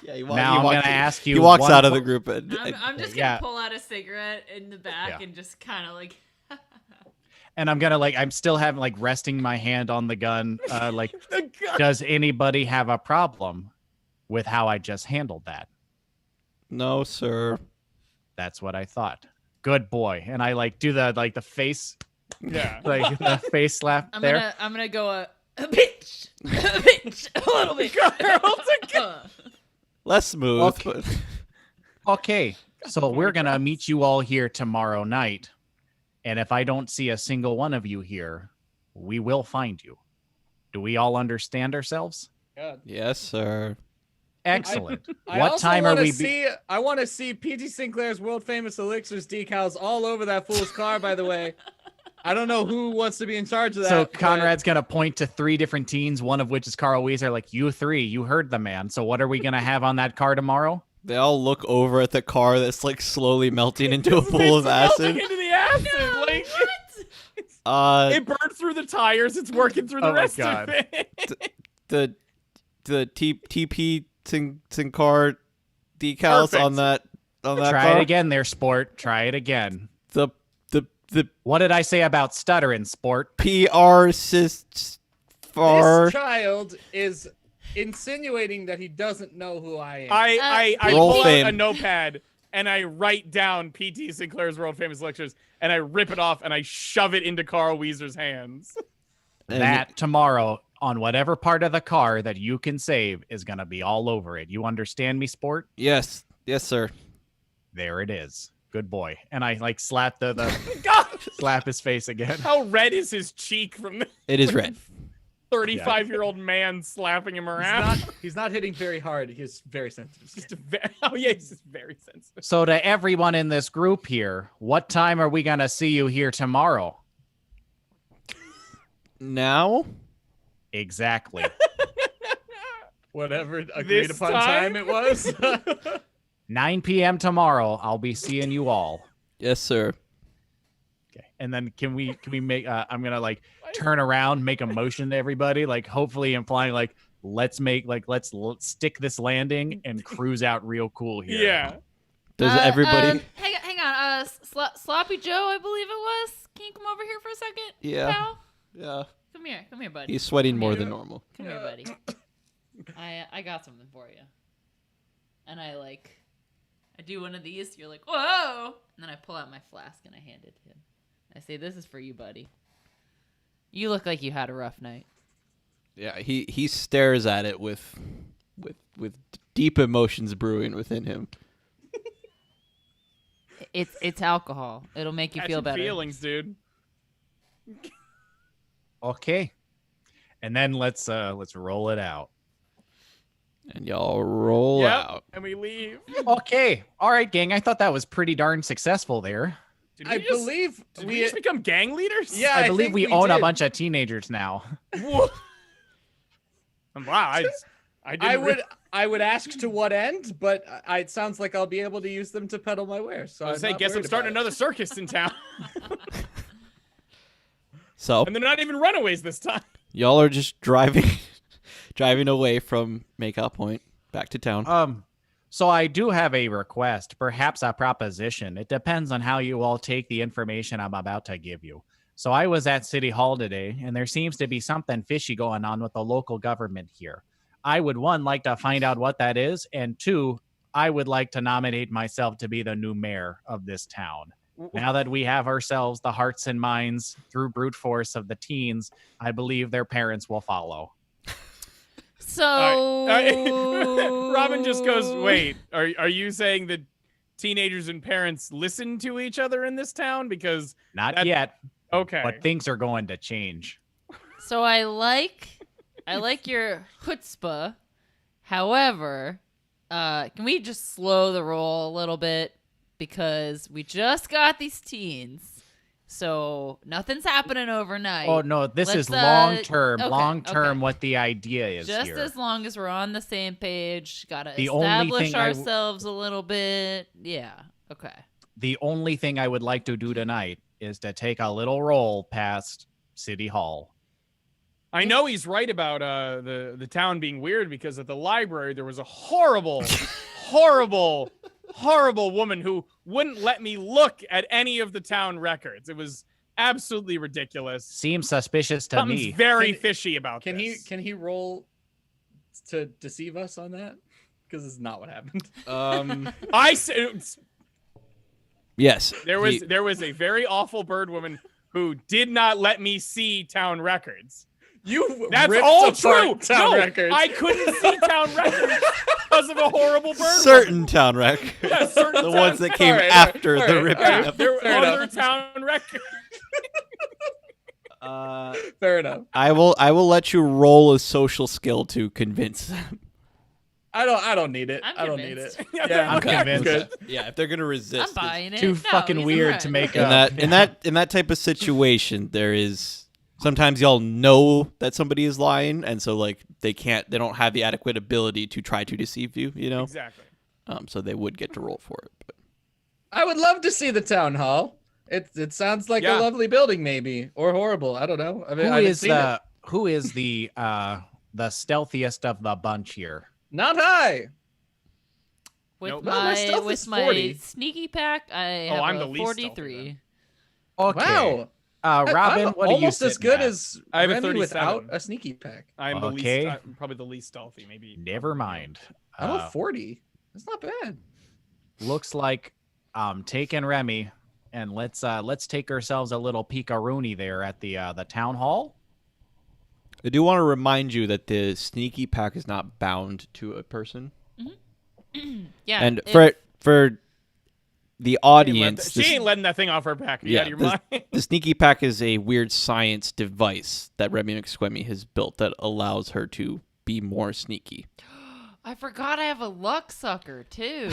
Yeah, Now I'm going to ask you. He walks one out of the que- group and I'm just Yeah. gonna pull out a cigarette in the back Yeah. and just kind of like. And I'm going to I'm still having resting my hand on the gun. The guy. Does anybody have a problem with how I just handled that? no, sir. That's what I thought. Good boy. And I do the face, Yeah. the face slap I'm there. gonna go a bitch, a little bit. Less smooth. Okay. But Okay, so we're going to meet you all here tomorrow night. And if I don't see a single one of you here, we will find you. Do we all understand ourselves? God. Yes, sir. Excellent. I What also time are wanna we? see? I want to see PT Sinclair's world famous elixirs decals all over that fool's car. By the way, I don't know who wants to be in charge of that. So but- Conrad's gonna point to 3 different teens, one of which is Carl Weezer. Like, you 3, you heard the man. So what are we gonna have on that car tomorrow? They all look over at the car that's like slowly melting into a pool of Melting acid. into the acid. No, like what? it burned through the tires. It's working through the Oh my rest God. of it. The TP Sinclair decals Perfect. on that Try car. it again there, sport. Try it again. The What did I say about stuttering, sport? PR far. This child is insinuating that he doesn't know who I am. I Roll pull fame. out a notepad and I write down PT Sinclair's world famous lectures and I rip it off and I shove it into Carl Weezer's hands. And That tomorrow on whatever part of the car that you can save is gonna be all over it. You understand me, sport? yes, sir. There it is. Good boy. And I like slap the God, slap his face again. how red is his cheek from the It is red. 35-year-old man slapping him around? He's not hitting very hard. He's very sensitive. Just oh yeah, he's just very sensitive. So to everyone in this group here, what time are we gonna see you here tomorrow? Now, Exactly. Whatever agreed This upon time? time it was. 9 p.m. tomorrow. I'll be seeing you all. yes, sir. Okay. And then can we make I'm gonna like turn around, make a motion to everybody, like hopefully implying like let's stick this landing and cruise out real cool here. Yeah. Does everybody? Hang on. Sloppy Joe, I believe it was. Can you come over here for a second? Yeah. Pal? Yeah. Come here, buddy. He's sweating Come more here. than normal. Come here, buddy. I got something for you. And I do one of these. You're like, whoa! And then I pull out my flask and I hand it to him. I say, "This is for you, buddy. You look like you had a rough night." Yeah. He stares at it with deep emotions brewing within him. It's alcohol. It'll make you feel Catching better. feelings, dude. Okay. And then let's roll it out. And y'all roll Yep, out. and we leave. Okay. All right, gang. I thought that was pretty darn successful there. Did I we just, believe did we just become gang leaders? Yeah, I believe think we own a did. bunch of teenagers now. Whoa. Wow. I didn't I would ask to what end, but it sounds like I'll be able to use them to peddle my wares. So I guess I'm starting another circus in town. So And they're not even runaways this time. y'all are just driving away from Makeout Point back to town. So I do have a request, perhaps a proposition. It depends on how you all take the information I'm about to give you. So I was at City Hall today, and there seems to be something fishy going on with the local government here. I would, 1, like to find out what that is, and 2, I would like to nominate myself to be the new mayor of this town. Now that we have ourselves the hearts and minds through brute force of the teens, I believe their parents will follow. So Robin just goes, wait, are you saying that teenagers and parents listen to each other in this town? Because Not yet, okay. but things are going to change. So I like your chutzpah. However, can we just slow the roll a little bit? Because we just got these teens. So nothing's happening overnight. Oh no, this Let's, is long term. okay, Long term okay. what the idea is Just here. as long as we're on the same page, gotta The only establish thing I ourselves a little bit. Yeah. Okay. The only thing I would like to do tonight is to take a little roll past City Hall. I know he's right about the town being weird because at the library there was a horrible, horrible woman who wouldn't let me look at any of the town records. It was absolutely ridiculous. Seems suspicious to Something's me. very fishy about Can this. he roll to deceive us on that? Because it's not what happened. I said Yes. there was a very awful bird woman who did not let me see town records. That's ripped all apart true. Town No, records. I couldn't see town records because of a horrible bird. Certain town records. Yeah, certain The town- ones that came All right, after all the right, ripping all right. up. There were Fair other enough. town records. Fair enough. I will let you roll a social skill to convince them. I don't need it. I'm I don't need convinced. it. Yeah, I'm Okay. convinced. Yeah, if they're gonna resist, I'm buying it. Too No, fucking he's a weird friend. to make in up. that type of situation, there is sometimes y'all know that somebody is lying, and so like they don't have the adequate ability to try to deceive you, you know. Exactly. So they would get to roll for it. But I would love to see the town hall. It sounds like Yeah. a lovly building, maybe, or horrible. I don't know. I mean, Who I haven't is seen it. who is the stealthiest of the bunch here? Not high. With Nope. No, my stealth with is my 40. sneaky pack, I have I'm a the least stealthy 43. Okay. Wow. Robin, I'm what are you almost as sitting good at? as I have a Remy 37. without a sneaky pack. I'm the Okay. least. I'm probably the least stealthy. Maybe. Never mind. I'm a 40. That's not bad. Looks like taking Remy, and let's take ourselves a little peekaroonie there at the town hall. I do want to remind you that the sneaky pack is not bound to a person, Yeah. and if- for the audience, She ain't letting that thing off her back. You out of your mind. the sneaky pack is a weird science device that Remy McSquemmy has built that allows her to be more sneaky. I forgot I have a luck sucker too.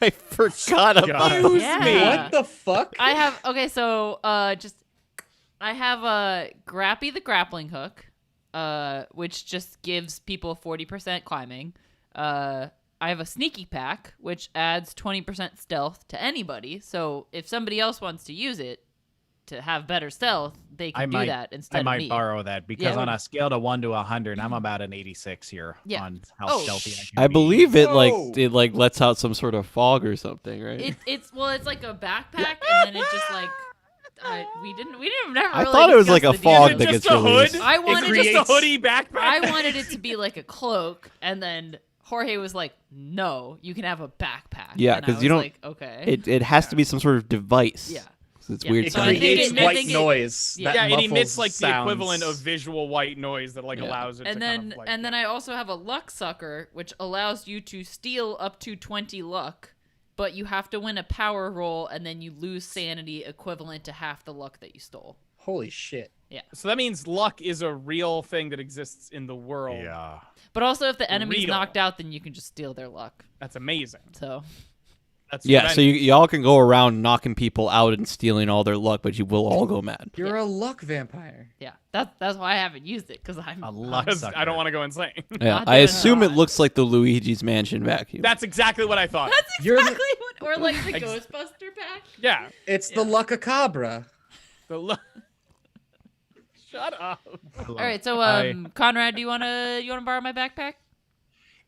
I forgot about Excuse Yeah. me. What the fuck? I have so I have a Grappy the grappling hook, which just gives people 40% climbing. I have a sneaky pack, which adds 20% stealth to anybody. So if somebody else wants to use it to have better stealth, they can do that instead I of might me. borrow that because Yeah. on a scale of 1 to 100, I'm about an 86 here Yeah. on how Oh. stealthy I can I be. believe it Whoa. like lets out some sort of fog or something, right? It's like a backpack, and then it just like we didn't never. I really thought it was like a discussed the fog details. that Just gets a hood? released. I It wanted creates just a hoodie backpack. I wanted it to be like a cloak, and then Jorge was like, "No, you can have a backpack." Yeah, And I 'cause was you don't- Like, okay. It has to be some sort of device. Yeah. 'Cause it's Yeah. weird It So I science. think creates I white think it- noise. yeah. that Yeah, it emits muffles like the sounds. equivalent of visual white noise that like Yeah. allows it and to then kind of like. and then I also have a luck sucker, which allows you to steal up to 20 luck, but you have to win a power roll, and then you lose sanity equivalent to half the luck that you stole. Holy shit. So that means luck is a real thing that exists in the world. Yeah. But also, if the enemy's Real. knocked out, then you can just steal their luck. That's amazing. So That's Yeah, what I so y'all can go around knocking people out and stealing all their luck, but you will all go mad. You're a luck vampire. yeah, that's why I haven't used it, because I'm A luck 'cause sucker. I don't want to go insane. Yeah, Not I doing assume it that. looks like the Luigi's Mansion vacuum. That's exactly what I thought. That's You're the- exactly what, or like the Ghostbuster pack. Yeah. It's the Luckacabra. The luck. Shut up. All right, so I- Conrad, do you wanna borrow my backpack?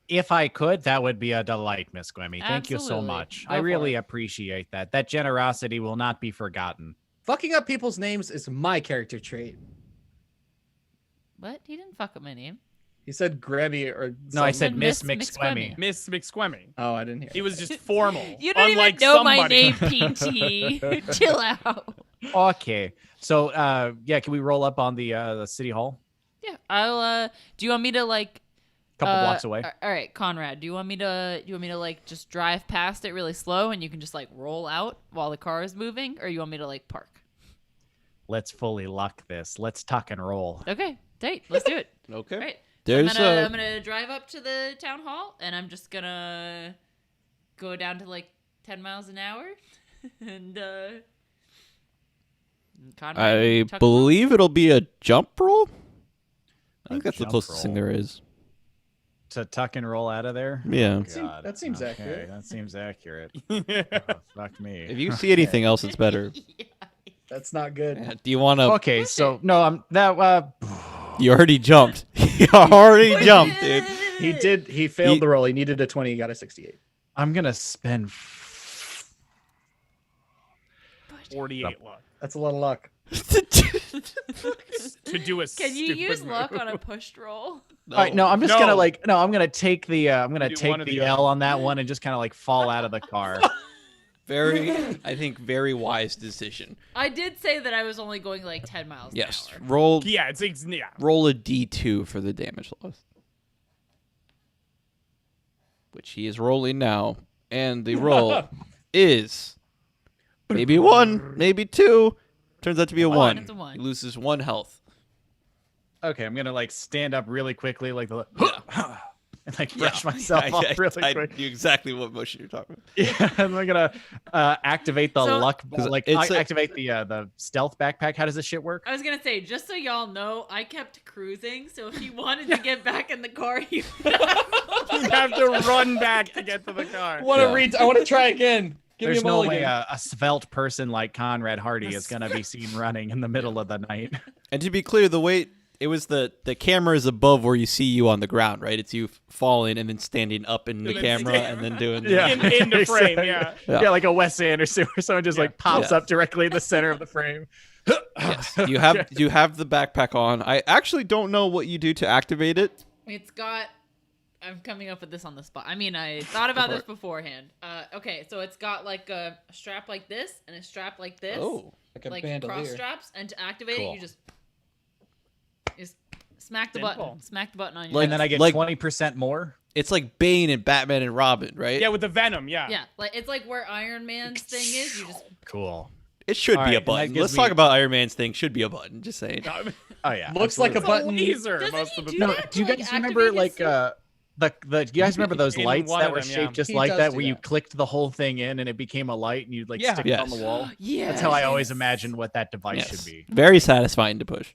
If I could, that would be a delight, Miss Grammy. Thank you so Absolutely. much. Go I for really it. appreciate that. That generosity will not be forgotten. Fucking up people's names is my character trait. What? He didn't fuck up my name. He said Grebby or No, I something. said Miss Miss McSquemmy. Miss McSquemmy. Oh, I didn't hear. He was just formal. You don't unlike even know somebody. my name, PT. Chill out. Okay. So, yeah, can we roll up on the city hall? Yeah, I'll. Do you want me to like? Couple blocks away. All right, Conrad. Do you want me to like just drive past it really slow, and you can just like roll out while the car is moving, or you want me to like park? Let's fully luck this. Let's tuck and roll. Okay, date. Let's do it. Okay. All right. There's I'm gonna drive up to the town hall, and I'm just gonna go down to like 10 miles an hour, and Conrad, I tuck believe it'll be a jump roll. I think that's the Jump closest thing roll. there is. To tuck and roll out of there? Yeah. That seems Okay, accurate. That seems accurate. Fuck me. If you see anything else, it's better. That's not good. Do you want to? Okay, so no, I'm that. You already jumped. You already jumped, dude. He did. He failed He- the roll. He needed a 20. He got a 68. I'm gonna spend. 48 luck That's a lot of luck. to do a Can you stupid use move. luck on a pushed roll? All right, no, I'm just No. gonna like no, I'm gonna take the I'm gonna Do take one or the the L on that one and just kind of like fall out of the car. I think, very wise decision. I did say that I was only going like 10 miles Yes. an hour. Roll. Yeah, it's yeah. Roll a d2 for the damage loss, which he is rolling now, and the roll is maybe 1, maybe 2, Turns out to be a One, one. it's a one. He loses 1 health. Okay, I'm gonna like stand up really quickly, like the Yeah. and like brush myself I off really I quick. knew exactly what motion you're talking about. Yeah, and I'm gonna activate the So- luck, 'Cause like it's a- activate the stealth backpack. How does this shit work? I was gonna say, just so y'all know, I kept cruising. So if he wanted to get back in the car, he You have to run back to get to the car. I want to Yeah. I want to try again. Give There's me a no mulligan. way a svelte person like Conrad Hearty is gonna be seen running in the middle of the night. And to be clear, the way it was the camera is above where you see you on the ground, right? It's you falling and then standing up in the And then camera stand- and then doing In the frame, exactly. yeah. Yeah. Yeah, like a Wes Anderson where someone just like pops Yeah. up directly in the center of the frame. Yes. You have the backpack on. I actually don't know what you do to activate it. It's got. I'm coming up with this on the spot. I mean, I thought about this beforehand. Okay, so it's got like a strap like this and a strap like this, Oh. Like a like bandolier. cross straps. And to activate it, Cool. you just smack the Simple. button. Smack the button on your. Like- And then I get like- 20% more. It's like Bane and Batman and Robin, right? Yeah, with the venom, yeah. yeah, like it's like where Iron Man's thing is. You just Cool. It should All be right, a and that button. gives Let's me- talk about Iron Man's thing. Should be a button. Just saying. Oh yeah. Looks like a It's a button. laser Doesn't most he of the do time. No, that do you to, like, guys remember activate like his suit? the do you guys remember those In lights one that of were them, yeah. shaped just He like does that do where you that. clicked the whole thing in and it became a light and you'd like Yeah. stick it on the wall? Yeah, That's how I always imagined what that device Yes. should be. Very satisfying to push.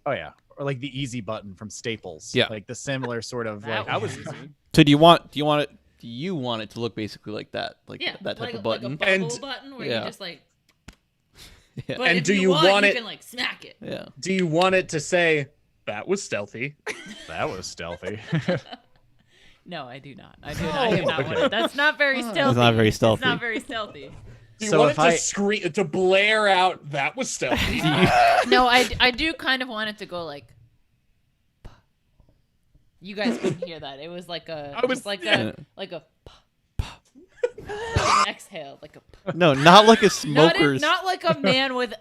Oh yeah. Or like the easy button from Staples. Yeah. Like the similar sort of That like That was easy. So do you want it to look basically like that? Like Yeah, that type like, of button? like a bubble And- button where Yeah. you just like. Yeah. But And if do you want you it- can like smack it. Yeah. Do you want it to say that was stealthy? that was stealthy. No, I do not. I do not want it. That's not very stealthy. That's not very stealthy. It's not very stealthy. Do you So want if it to I- scream to blare out that was stealthy? No, I do kind of want it to go like. You guys couldn't hear that. It was like a. I was- just like yeah. like a. Like an exhale, like a. No, not like a Not, smoker's. not like a man with.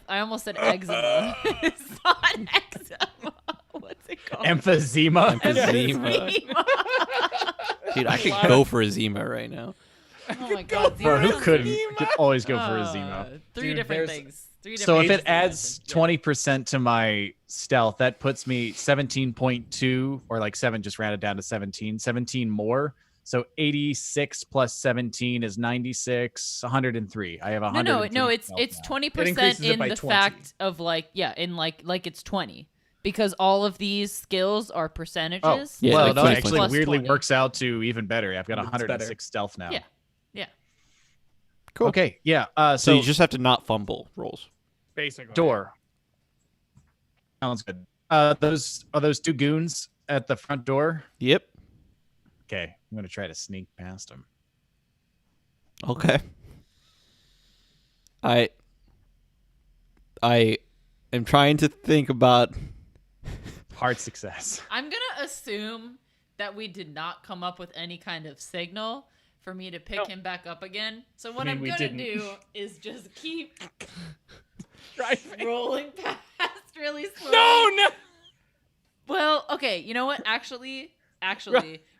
I almost said eczema. It's not eczema. What's it called? Emphysema. Emphysema. Dude, I could go for a Zima right now. Oh my god. For who zero couldn't Zima. could always go for a Zima. Three Dude, different there's- things. Three So different if it things. adds 20% to my stealth, that puts me 17.2 or like 7 just rounded down to 17 more. So 86 plus 17 is 96, 103. I have 103. No, it's stealth now. 20% increases it in by the 20. fact of like it's 20 because all of these skills are percentages. Yeah, well, like no, 20 actually, plus weirdly 20. works out to even better. I've got It's 106 better. stealth now. Yeah. Yeah. Cool. Okay, yeah. So So you just have to not fumble rolls. Basically. door. Sounds good. Those are those two goons at the front door. Yep. Okay, I'm gonna try to sneak past them. Okay. I am trying to think about. Hard success. I'm going to assume that we did not come up with any kind of signal for me to pick him back up again. So what mean, I'm we going to didn't. do is just keep Driving. rolling past really slowly. No. Well, okay, you know what? Actually,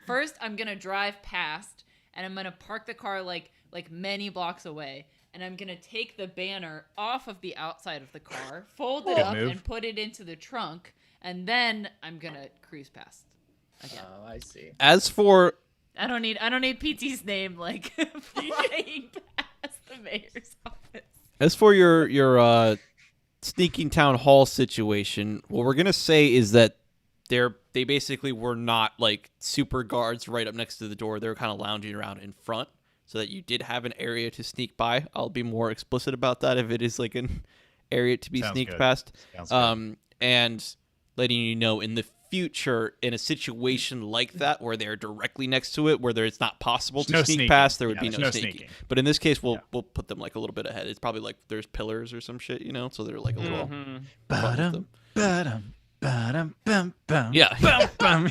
first I'm gonna drive past, and I'm gonna park the car like many blocks away, and I'm gonna take the banner off of the outside of the car, fold it Good up, move. and put it into the trunk, and then I'm gonna cruise past again. Oh, I see. As for I don't need PT's name like flying past the mayor's office. your sneaking town hall situation, what we're gonna say is that they basically were not like super guards right up next to the door. They were kind of lounging around in front, so that you did have an area to sneak by. I'll be more explicit about that if it is like an area to be Sounds sneaked good. past. Sounds good. And letting you know in the future, in a situation like that where they're directly next to it, where it's not possible to No sneak sneaking. past, there would Yeah, be there's no no sneaking. sneaking. But in this case, we'll put them like a little bit ahead. It's probably like there's pillars or some shit, so they're like a little. Mhm. Ba-dum, ba-dum, ba-dum, bum, bum, Yeah. bum, bum.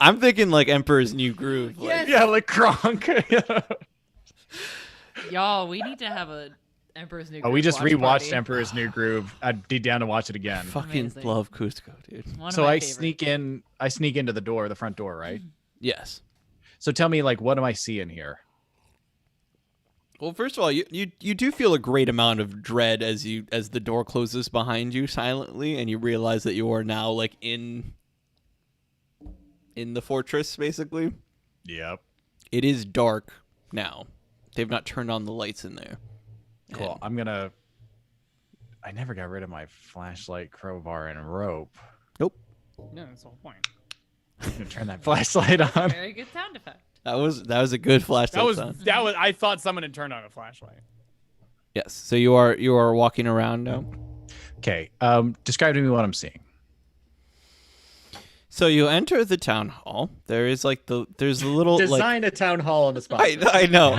I'm thinking like Emperor's New Groove. Like, Yes. Yeah, like Kronk. Y'all, we need to have a Emperor's New Oh, we Groove just watch rewatched party. Emperor's New Groove. I'd be down to watch it again. Fucking Amazing. love Cusco, dude. One of So my I favorite. sneak into the door, the front door, right? Yes. So tell me, like, what am I seeing here? Well, first of all, you do feel a great amount of dread as the door closes behind you silently, and you realize that you are now like in the fortress, basically. Yep. It is dark now. They've not turned on the lights in there. Cool. I never got rid of my flashlight, crowbar, and rope. Nope. No, that's the whole point. I'm gonna turn that flashlight on. Very good sound effect. That was a good flashlight sound. That was. I thought someone had turned on a flashlight. Yes. So you are walking around now. Okay. Describe to me what I'm seeing. So you enter the town hall. There is there's a little Design a town hall on the spot. I know.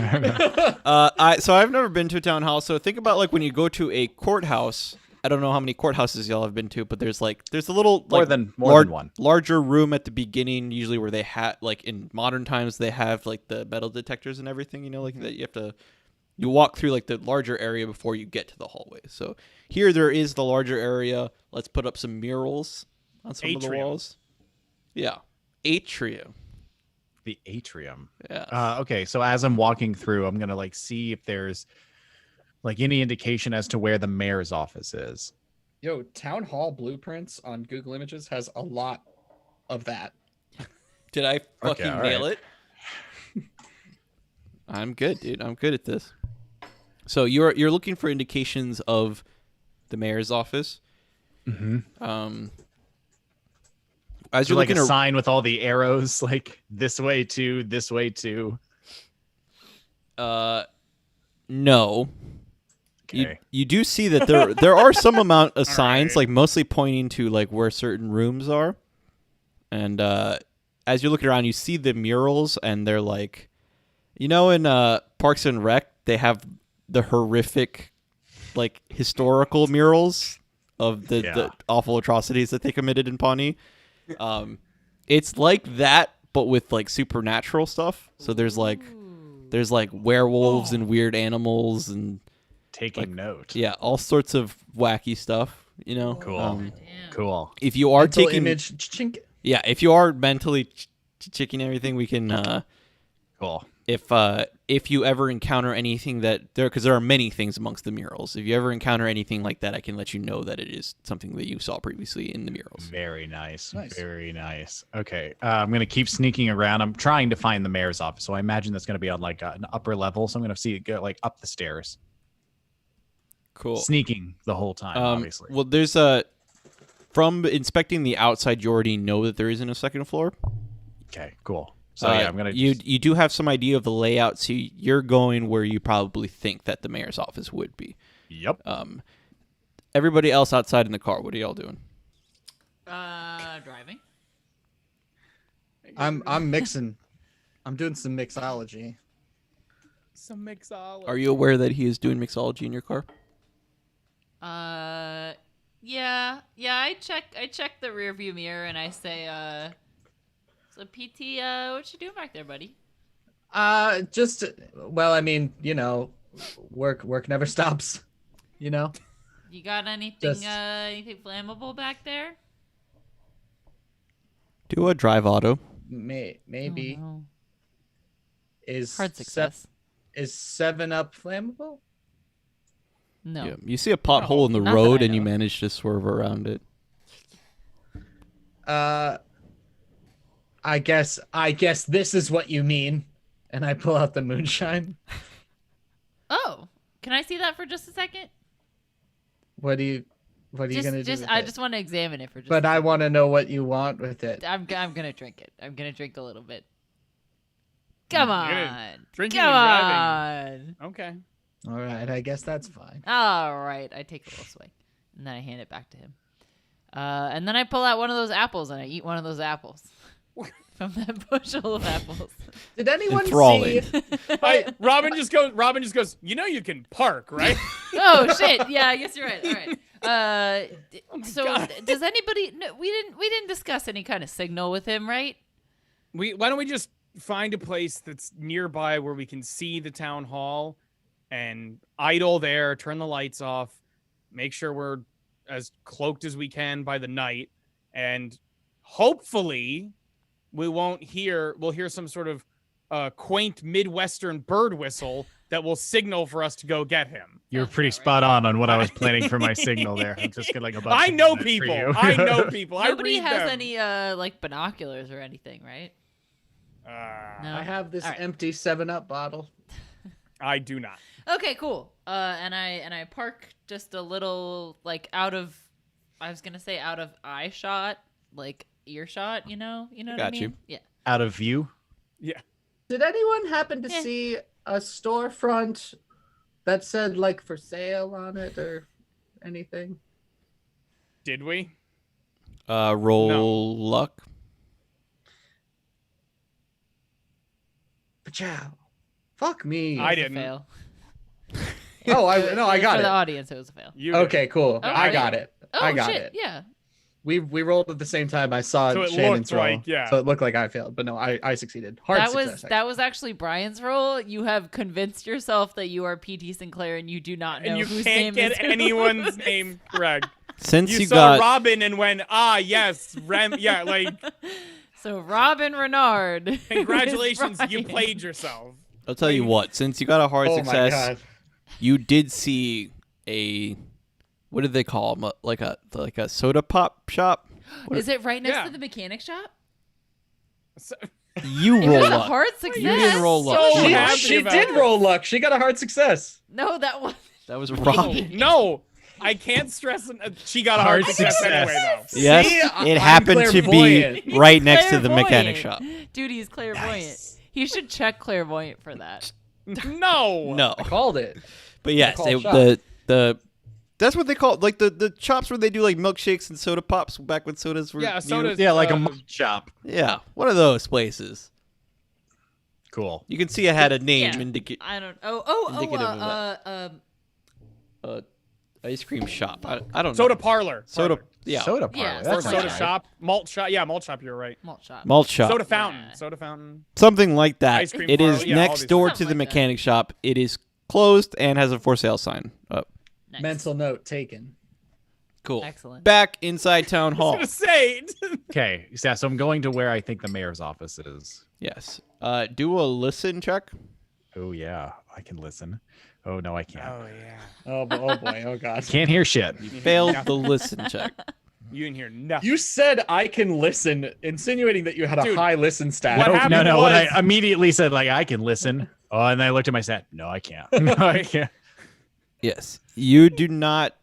So I've never been to a town hall. So think about like when you go to a courthouse. I don't know how many courthouses y'all have been to, but there's a little more than one larger room at the beginning, usually where they have like in modern times they have like the metal detectors and everything. You know, like that you walk through like the larger area before you get to the hallway. So here there is the larger area. Let's put up some murals on some of the walls. Yeah. Atrium. The atrium. Yeah. Okay, so as I'm walking through, I'm gonna like see if there's like any indication as to where the mayor's office is. Yo, town hall blueprints on Google Images has a lot of that. Did I fucking nail it? I'm good, dude. I'm good at this. So you're looking for indications of the mayor's office. Mm-hmm. As you're like a sign with all the arrows, like this way to, this way to. No. Okay. You do see that there are some amount of signs, like mostly pointing to like where certain rooms are, and as you're looking around, you see the murals, and they're like, in Parks and Rec, they have the horrific, like historical murals of the awful atrocities that they committed in Pawnee. It's like that, but with like supernatural stuff. So there's like werewolves and weird animals and taking note. Yeah, all sorts of wacky stuff. Cool. Cool. If you are Mental taking image, chink. Yeah, if you are mentally checking everything, we can. Cool. If you ever encounter anything because there are many things amongst the murals. If you ever encounter anything like that, I can let you know that it is something that you saw previously in the murals. Very nice. Very nice. Okay, I'm gonna keep sneaking around. I'm trying to find the mayor's office, so I imagine that's gonna be on like an upper level. So I'm gonna see it go like up the stairs. Cool. Sneaking the whole time, obviously. Well, there's from inspecting the outside, you already know that there isn't a second floor. Okay, cool. So I'm gonna. You do have some idea of the layout, so you're going where you probably think that the mayor's office would be. Yep. Everybody else outside in the car, what are y'all doing? Driving. I'm mixing. I'm doing some mixology. Some mixology. Are you aware that he is doing mixology in your car? Yeah. I check the rear view mirror and I say, so PT, what you doing back there, buddy? Work never stops. You got anything anything flammable back there? Do a drive auto. Maybe. Oh, no. Is Hard success. Is 7-Up flammable? No. Yeah. You see a pothole in the not that road I and you know. manage to swerve around it. I guess this is what you mean. And I pull out the moonshine. Oh, can I see that for just a second? What are you gonna do? I just want to examine it for just. But I want to know what you want with it. I'm gonna drink it. I'm gonna drink a little bit. Come on. Drinking Come and driving. on. Okay. All right, I guess that's fine. All right. I take a little swig, and then I hand it back to him. And then I pull out one of those apples and I eat one of those apples from that bushel of apples. Did anyone Enthralling. see? Robin just goes. You can park, right? Oh shit! Yeah, I guess you're right. All right. So God. does anybody? No, we didn't discuss any kind of signal with him, right? Why don't we just find a place that's nearby where we can see the town hall and idle there, turn the lights off, make sure we're as cloaked as we can by the night, and hopefully we'll hear some sort of quaint Midwestern bird whistle that will signal for us to go get him. You're Sounds pretty about spot on what I was planning for my signal there. I'm just gonna like a bunch I of know that for people. you. I know people. Nobody I read has them. any like binoculars or anything, right? No. I have this All right. empty 7-Up bottle. I do not. Okay, cool. And I park just a little like out of eye shot, like earshot. You know what I Got mean? you. Yeah. Out of view. Yeah. Did anyone happen to Yeah. see a storefront that said like for sale on it or anything? Did we? Roll luck. Pachow. Fuck me. I It was a didn't. fail. Oh, I got For it. the audience, it was a fail. You did. Okay, cool. Oh, I really? got it. Oh I got shit! it. Yeah. We rolled at the same time. I saw So it Shannon's looked roll. like, yeah. So it looked like I failed, but no, I succeeded. Hard success. That was actually Brian's role. You have convinced yourself that you are PT Sinclair and you do not know And you whose can't name is get who. anyone's name correct. Since You you saw got Robin and went, yes, Rem. Yeah, like, So Robin Renard. is congratulations, you Brian. played yourself. I'll tell you what, since you got a hard Oh my success, god. you did see a what did they call them? Like a soda pop shop? Is it right next Yeah. to the mechanic shop? So, You It roll was a up. hard success. You didn't roll luck. So She- happy She about did it. roll luck. She got a hard success. No, that was. That was Robin. no, I can't stress. She got a hard success anyway, though. Yes, See, it I'm happened to be clairvoyant. right next to the mechanic shop. Dude, he's clairvoyant. He should check clairvoyant for that. No. No, I called it. but yes, call it, shop. the that's what they call like the shops where they do like milkshakes and soda pops back when sodas were Yeah, new. sodas. Yeah, like a malt shop. Yeah, one of those places. Cool. You can see it had a name Yeah. indicative I don't. Indicative of ice cream shop. I don't know. Soda parlor. Soda. Parlor. Yeah, Soda Yeah, parlor. soda That's Or not soda bad. shop. Malt shop. Yeah, malt shop. You're right. malt shop. malt shop. Soda fountain. Yeah. Soda fountain. Something like that. Ice cream It is parlor, yeah, all next these door things. to the Something like that. mechanic shop. It is closed and has a for sale sign up. Nice. Mental note taken. Cool. Excellent. Back inside town I hall. was gonna say. Okay, yeah, so I'm going to where I think the mayor's office is. Yes. Do a listen check. Oh yeah, I can listen. Oh no, I can't. yeah. Oh boy. Oh god. Can't hear shit. You failed the listen check. You didn't hear nothing. You said I can listen, insinuating that you had a Dude, high listen stat. what No, happened no. What was- I immediately said, like, I can listen. Oh, and then I looked at my stat. No, I can't. No, I can't. Yes. You do not.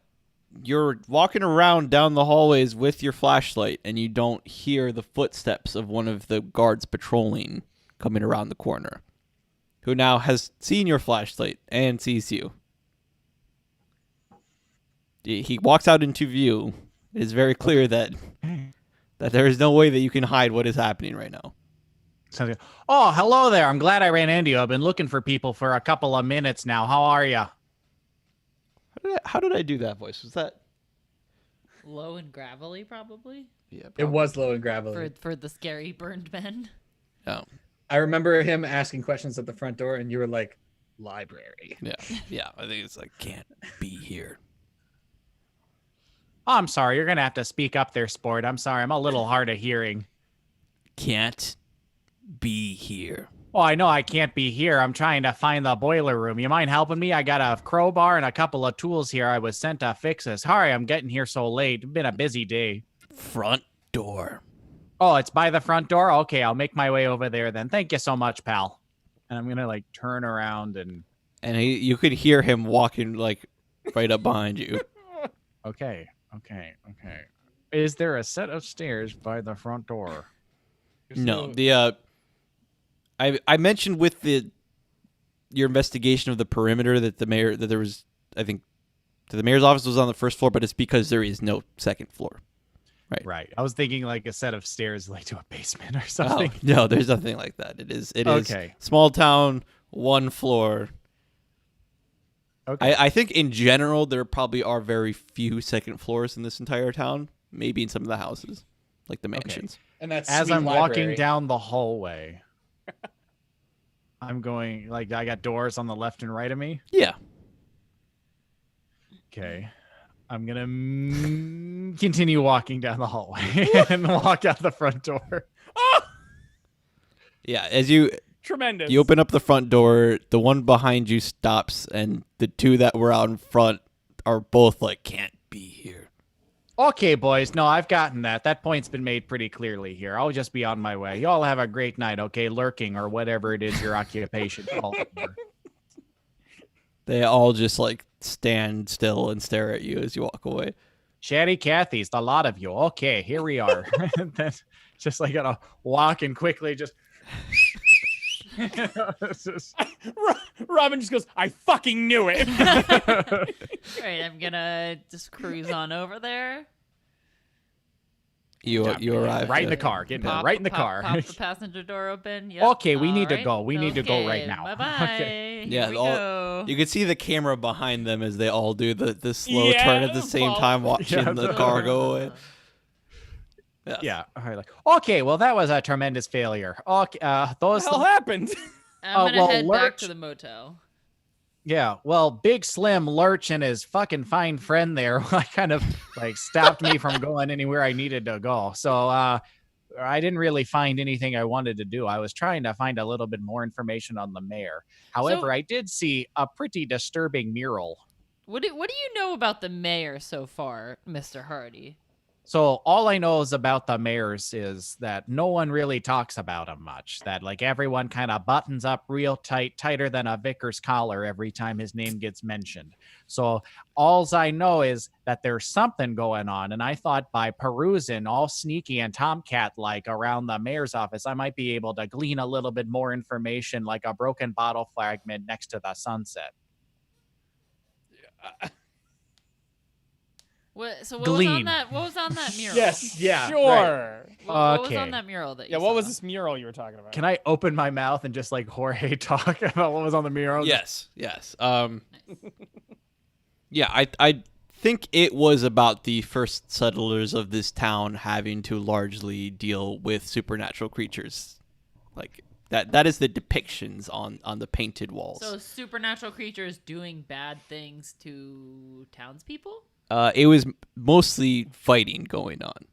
You're walking around down the hallways with your flashlight, and you don't hear the footsteps of one of the guards patrolling coming around the corner, who now has seen your flashlight and sees you. He walks out into view. It is very clear that there is no way that you can hide what is happening right now. Sounds good. Oh, hello there. I'm glad I ran into you. I've been looking for people for a couple of minutes now. How are you? How did I do that voice? Was that? Low and gravelly, probably Yeah. It was low and gravelly. for the scary burned men. Oh, I remember him asking questions at the front door, and you were like, "Library." yeah. Yeah. I think it's like can't be here. Oh, I'm sorry. You're going to have to speak up there, sport. I'm sorry. I'm a little hard of hearing. Can't be here. Oh, I know I can't be here. I'm trying to find the boiler room. You mind helping me? I got a crowbar and a couple of tools here. I was sent to fix this. Sorry, I'm getting here so late. It's been a busy day. Front door. Oh, it's by the front door? Okay, I'll make my way over there then. Thank you so much, pal. And I'm going to, like, turn around and... And you could hear him walking like right up behind you. Okay. Is there a set of stairs by the front door? No, the I mentioned with your investigation of the perimeter that there was, I think, the mayor's office was on the first floor, but it's because there is no second floor. Right. I was thinking like a set of stairs like to a basement or Oh, something. no, there's nothing like that. It is Okay. small town, one floor. Okay. I think in general there probably are very few second floors in this entire town. Maybe in some of the houses, like the mansions. And that's As sweet I'm library. walking down the hallway, I'm going like I got doors on the left and right of me. Yeah. Okay. I'm going to continue walking down the hallway and walk out the front door. Yeah, as you Tremendous. You open up the front door, the one behind you stops, and the two that were out in front are both like, can't be here. Okay, boys. No, I've gotten that. That point's been made pretty clearly here. I'll just be on my way. You all have a great night, okay? Lurking or whatever it is your occupation calls for. They all just like stand still and stare at you as you walk away. Shatty Cathy's, the lot of you. Okay, here we are. Then just like gonna walk and quickly just. It's just- Robin just goes, I fucking knew it. All right, I'm gonna just cruise on over there. You arrive right in to- the car. Get right in the car. Pop the passenger door open. Yep. Okay, we need to All go. We need to go right Okay, now. Bye-bye. Okay. Yeah, Here we all- go. You can see the camera behind them as they all do the slow turn at the same time, watching Yeah, the car go away. Yeah. All right. Like, okay. Well, that was a tremendous failure. Okay. What Those. the hell happened? I'm gonna well, head back Lurch- to the motel. Yeah. Well, Big Slim Lurch and his fucking fine friend there, kind of like stopped me from going anywhere I needed to go. So I didn't really find anything I wanted to do. I was trying to find a little bit more information on the mayor. However, So- I did see a pretty disturbing mural. What do you know about the mayor so far, Mr. Hearty? So all I know is about the mayors is that no one really talks about them much. That like everyone kind of buttons up real tight, tighter than a vicar's collar every time his name gets mentioned. So alls I know is that there's something going on. And I thought by perusing all sneaky and tomcat-like around the mayor's office, I might be able to glean a little bit more information like a broken bottle fragment next to the sunset. What was Glean. on that? What was on that mural? Yes. Yeah. Sure. right. What was Okay. on that mural that you Yeah, what was saw? this mural you were talking about? Can I open my mouth and just like Jorge talk about what was on the mural? Yes. Yeah, I think it was about the first settlers of this town having to largely deal with supernatural creatures. Like that is the depictions on the painted walls. So supernatural creatures doing bad things to townspeople? It was mostly fighting going on.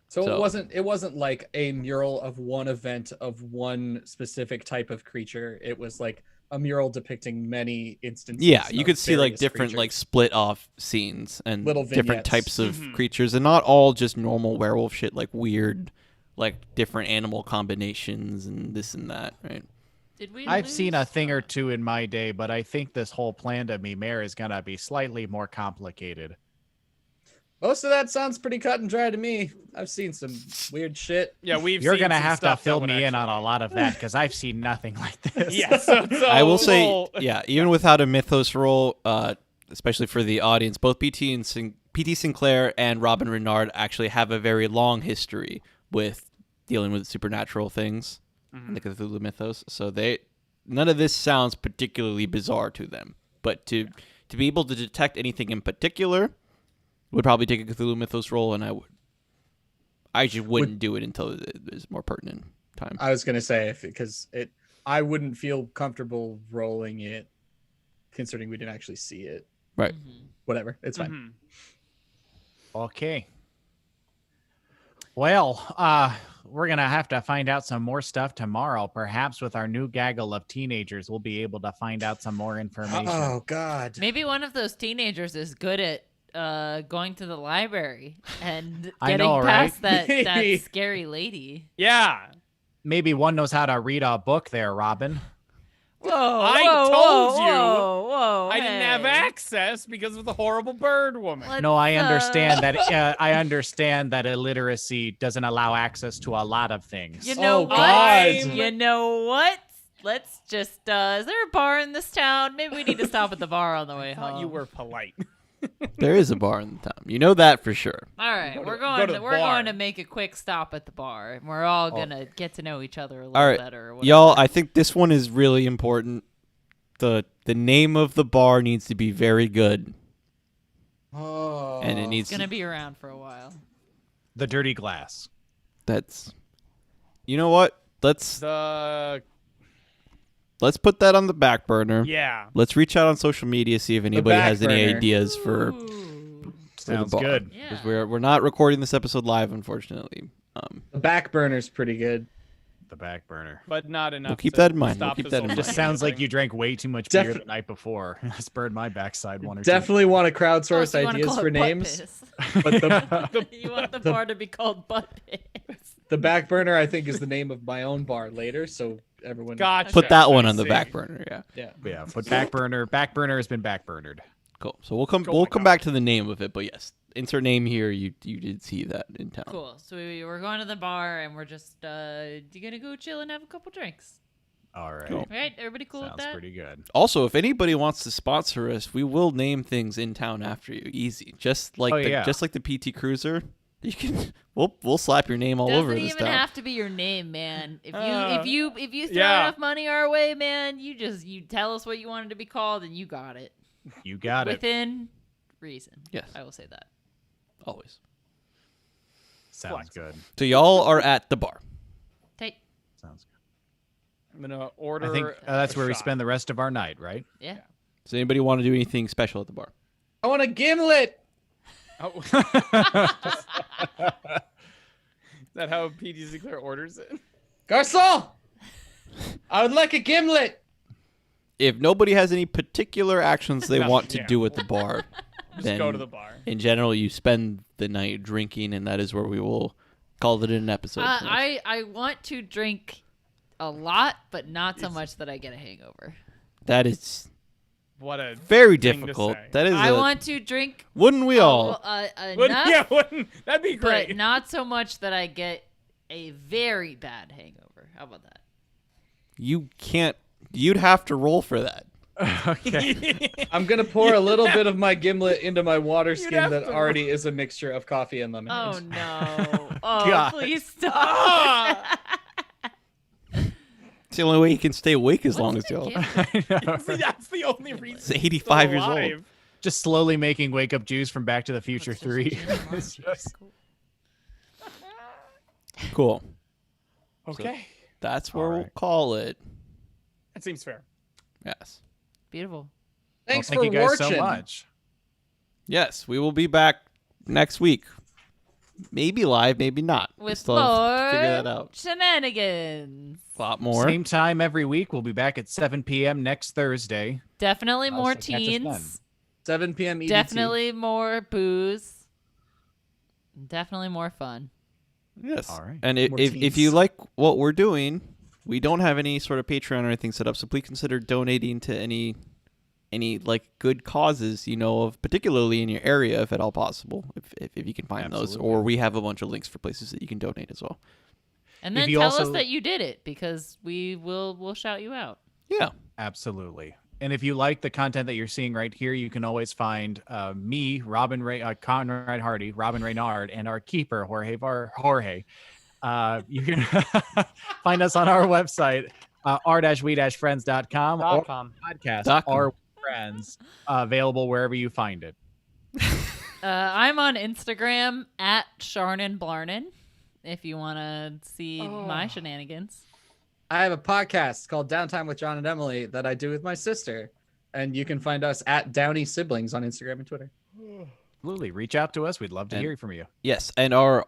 So So- it wasn't like a mural of one event of one specific type of creature. It was like a mural depicting many instances. Yeah, you of could see like various different like creatures. split off scenes and Little different vignettes. types of Mhm. creatures, and not all just normal werewolf shit, like weird, like different animal combinations and this and that, right? Did we? I've seen a lose- thing or two in my day, but I think this whole plan to me mayor is gonna be slightly more complicated. Most of that sounds pretty cut and dry to me. I've seen some weird shit. Yeah, we've You're seen gonna some have to stuff that fill would me in on actually- a lot of that because I've seen nothing like this. Yeah, so I will say, we'll- yeah, even without a mythos roll, especially for the audience, both PT Sinclair and Robin Renard actually have a very long history with dealing with supernatural things in the Cthulhu mythos. So none of this sounds particularly bizarre to them. But to be able to detect anything in particular would probably take a Cthulhu mythos roll, and I just wouldn't do it until it is more pertinent time. I was gonna say I wouldn't feel comfortable rolling it, considering we didn't actually see it. Right. Mhm. Whatever, it's fine. Mhm. Okay. Well, we're gonna have to find out some more stuff tomorrow. Perhaps with our new gaggle of teenagers, we'll be able to find out some more information. Oh God. Maybe one of those teenagers is good at going to the library and I getting know, right? past that Maybe. scary lady. Yeah. Maybe one knows how to read a book there, Robin. Whoa! I whoa, told you whoa, whoa, I didn't have hey. access because of the horrible bird woman. Let's, No, I understand that. I understand that illiteracy doesn't allow access to a lot of things. You know Oh, what? God. You know what? Let's just. Is there a bar in this town? Maybe we need to stop at the bar on the way I home. thought you were polite. There is a bar in the town. You know that for sure. All right, Go to- we're go going. to the We're bar. going to make a quick stop at the bar, and we're all gonna get to know each other a little All right, better. Or whatever. y'all, I think this one is really important. The name of the bar needs to be very good, Oh. and it It's needs gonna to, be around for a while. The Dirty Glass. that's. You know what? Let's put that on the back burner. Yeah. Let's reach out on social media, see if anybody back has any burner. ideas for Ooh. the Sounds bar. good. Yeah. We're not recording this episode live, unfortunately. The back burner's pretty good. The back burner. but not enough. We'll keep to that in mind. stop We'll keep this that in whole mind. Just sounds like you drank way too much beer the night before. It's burned my backside one or two. Definitely want to Oh, crowdsource so you wanna ideas call for it butt names, piss. but You want the bar to be called butt piss. the back burner I think is the name of my own bar later, so everyone. Gotcha. Put that one I on the see. back burner. Yeah. Yeah. Yeah, but back burner has been back burnered. Cool. So we'll come Oh my come God. back to the name of it, but yes, insert name here. You did see that in town. Cool. So we're going to the bar and we're just gonna go chill and have a couple drinks. All right. Cool. All right, everybody cool Sounds with that? pretty good. Also, if anybody wants to sponsor us, we will name things in town after you. Easy. Just like just like the PT Cruiser. You can we'll slap your name all Doesn't over this even town. have to be your name, man. If you throw yeah. enough money our way, man, you tell us what you want it to be called and you got it. You got it. Within reason. Yes. I will say that. Always. Sounds good. So y'all are at the bar. Tight. Sounds good. I'm gonna order. I think that's a where we shot. spend the rest of our night, right? Yeah. Does anybody want to do anything special at the bar? I want a gimlet. Oh. Is that how PD Sinclair orders it? Garçon! I would like a gimlet. If nobody has any particular actions they No, want to yeah. do at the bar, Just then go to the bar. in general you spend the night drinking, and that is where we will call it an episode. for us. I want to drink a lot, but not so much that I get a hangover. That is What a very thing to difficult. say. That is. I want to drink Wouldn't we all? enough, that'd be great. but not so much that I get a very bad hangover. How about that? You can't. You'd have to roll for that. Okay. I'm gonna pour a little bit of my gimlet into my water skin have that to- already is a mixture of coffee and lemonade. Oh no! Oh, God. please stop! Ah! It's the only way you can stay awake as long as What's the y'all. gift? See, that's the only reason. He's 85 years old. alive. Just slowly making wake up juice from Back to the Future It's just 3. gin and It's marshmallows. just- Cool. Cool. Okay, That's where All we'll right. call it. that seems fair. Yes. Beautiful. Thanks Well, thank for you guys watching. so much. Yes, we will be back next week. Maybe live, maybe not. We With still have to more figure that out. shenanigans. A lot more. Same time every week. We'll be back at 7 p.m. next Thursday. Definitely more so catch us then. teens. 7 p.m. EDT. Definitely more booze. Definitely more fun. Yes. All right. And More if teens. you like what we're doing, we don't have any sort of Patreon or anything set up, so please consider donating to any like good causes you know of, particularly in your area, if at all possible, if you can find those. Absolutely. Or we have a bunch of links for places that you can donate as well. And If then you tell us also- that you did it because we'll shout you out. Yeah. Absolutely. And if you like the content that you're seeing right here, you can always find me, Conrad Hearty, Robin Renard, and our keeper, Jorge. You can find us on our website, r-we-friends.com, or podcast, .com. Our Friends, available wherever you find it. I'm on Instagram at Shannon Blarnen if you want to see my shenanigans. I have a podcast called Downtime with John and Emily that I do with my sister. And you can find us at Downey Siblings on Instagram and Twitter. Absolutely. Reach out to us. We'd love to And- hear from you. Yes, and our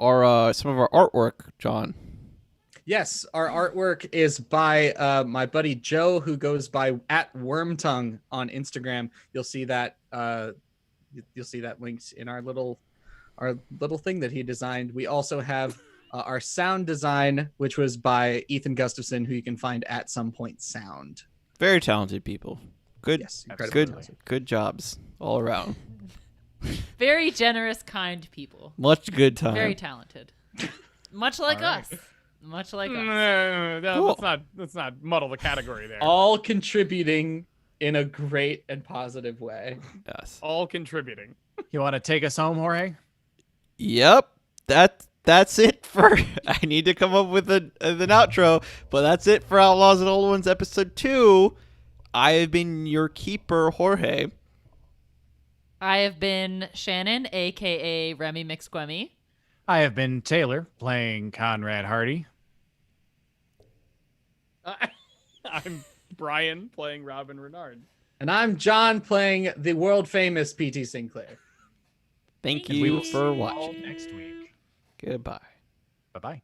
some of our artwork, John. Yes, our artwork is by my buddy Joe, who goes by at Wormtongue on Instagram. You'll see that linked in our little thing that he designed. We also have our sound design, which was by Ethan Gustafson, who you can find at Some Point Sound. Very talented people. Good, Yes, incredibly good, talented. good jobs all around. Very generous, kind people. Much good time. Very talented. Much like All right. us. Much like us. No, Cool. let's not muddle the category there. All contributing in a great and positive way. Yes. All contributing. You want to take us home, Jorge? Yep. That's it for. I need to come up with an outro, but that's it for Outlaws and Old Ones episode 2. I have been your keeper, Jorge. I have been Shannon, aka Remy McSquemmy. I have been Taylor, playing Conrad Hearty. I'm Brian playing Robin Renard. And I'm John playing the world famous P.T. Sinclair. Thank And you we will for See you all watching. next week. Goodbye. Bye-bye.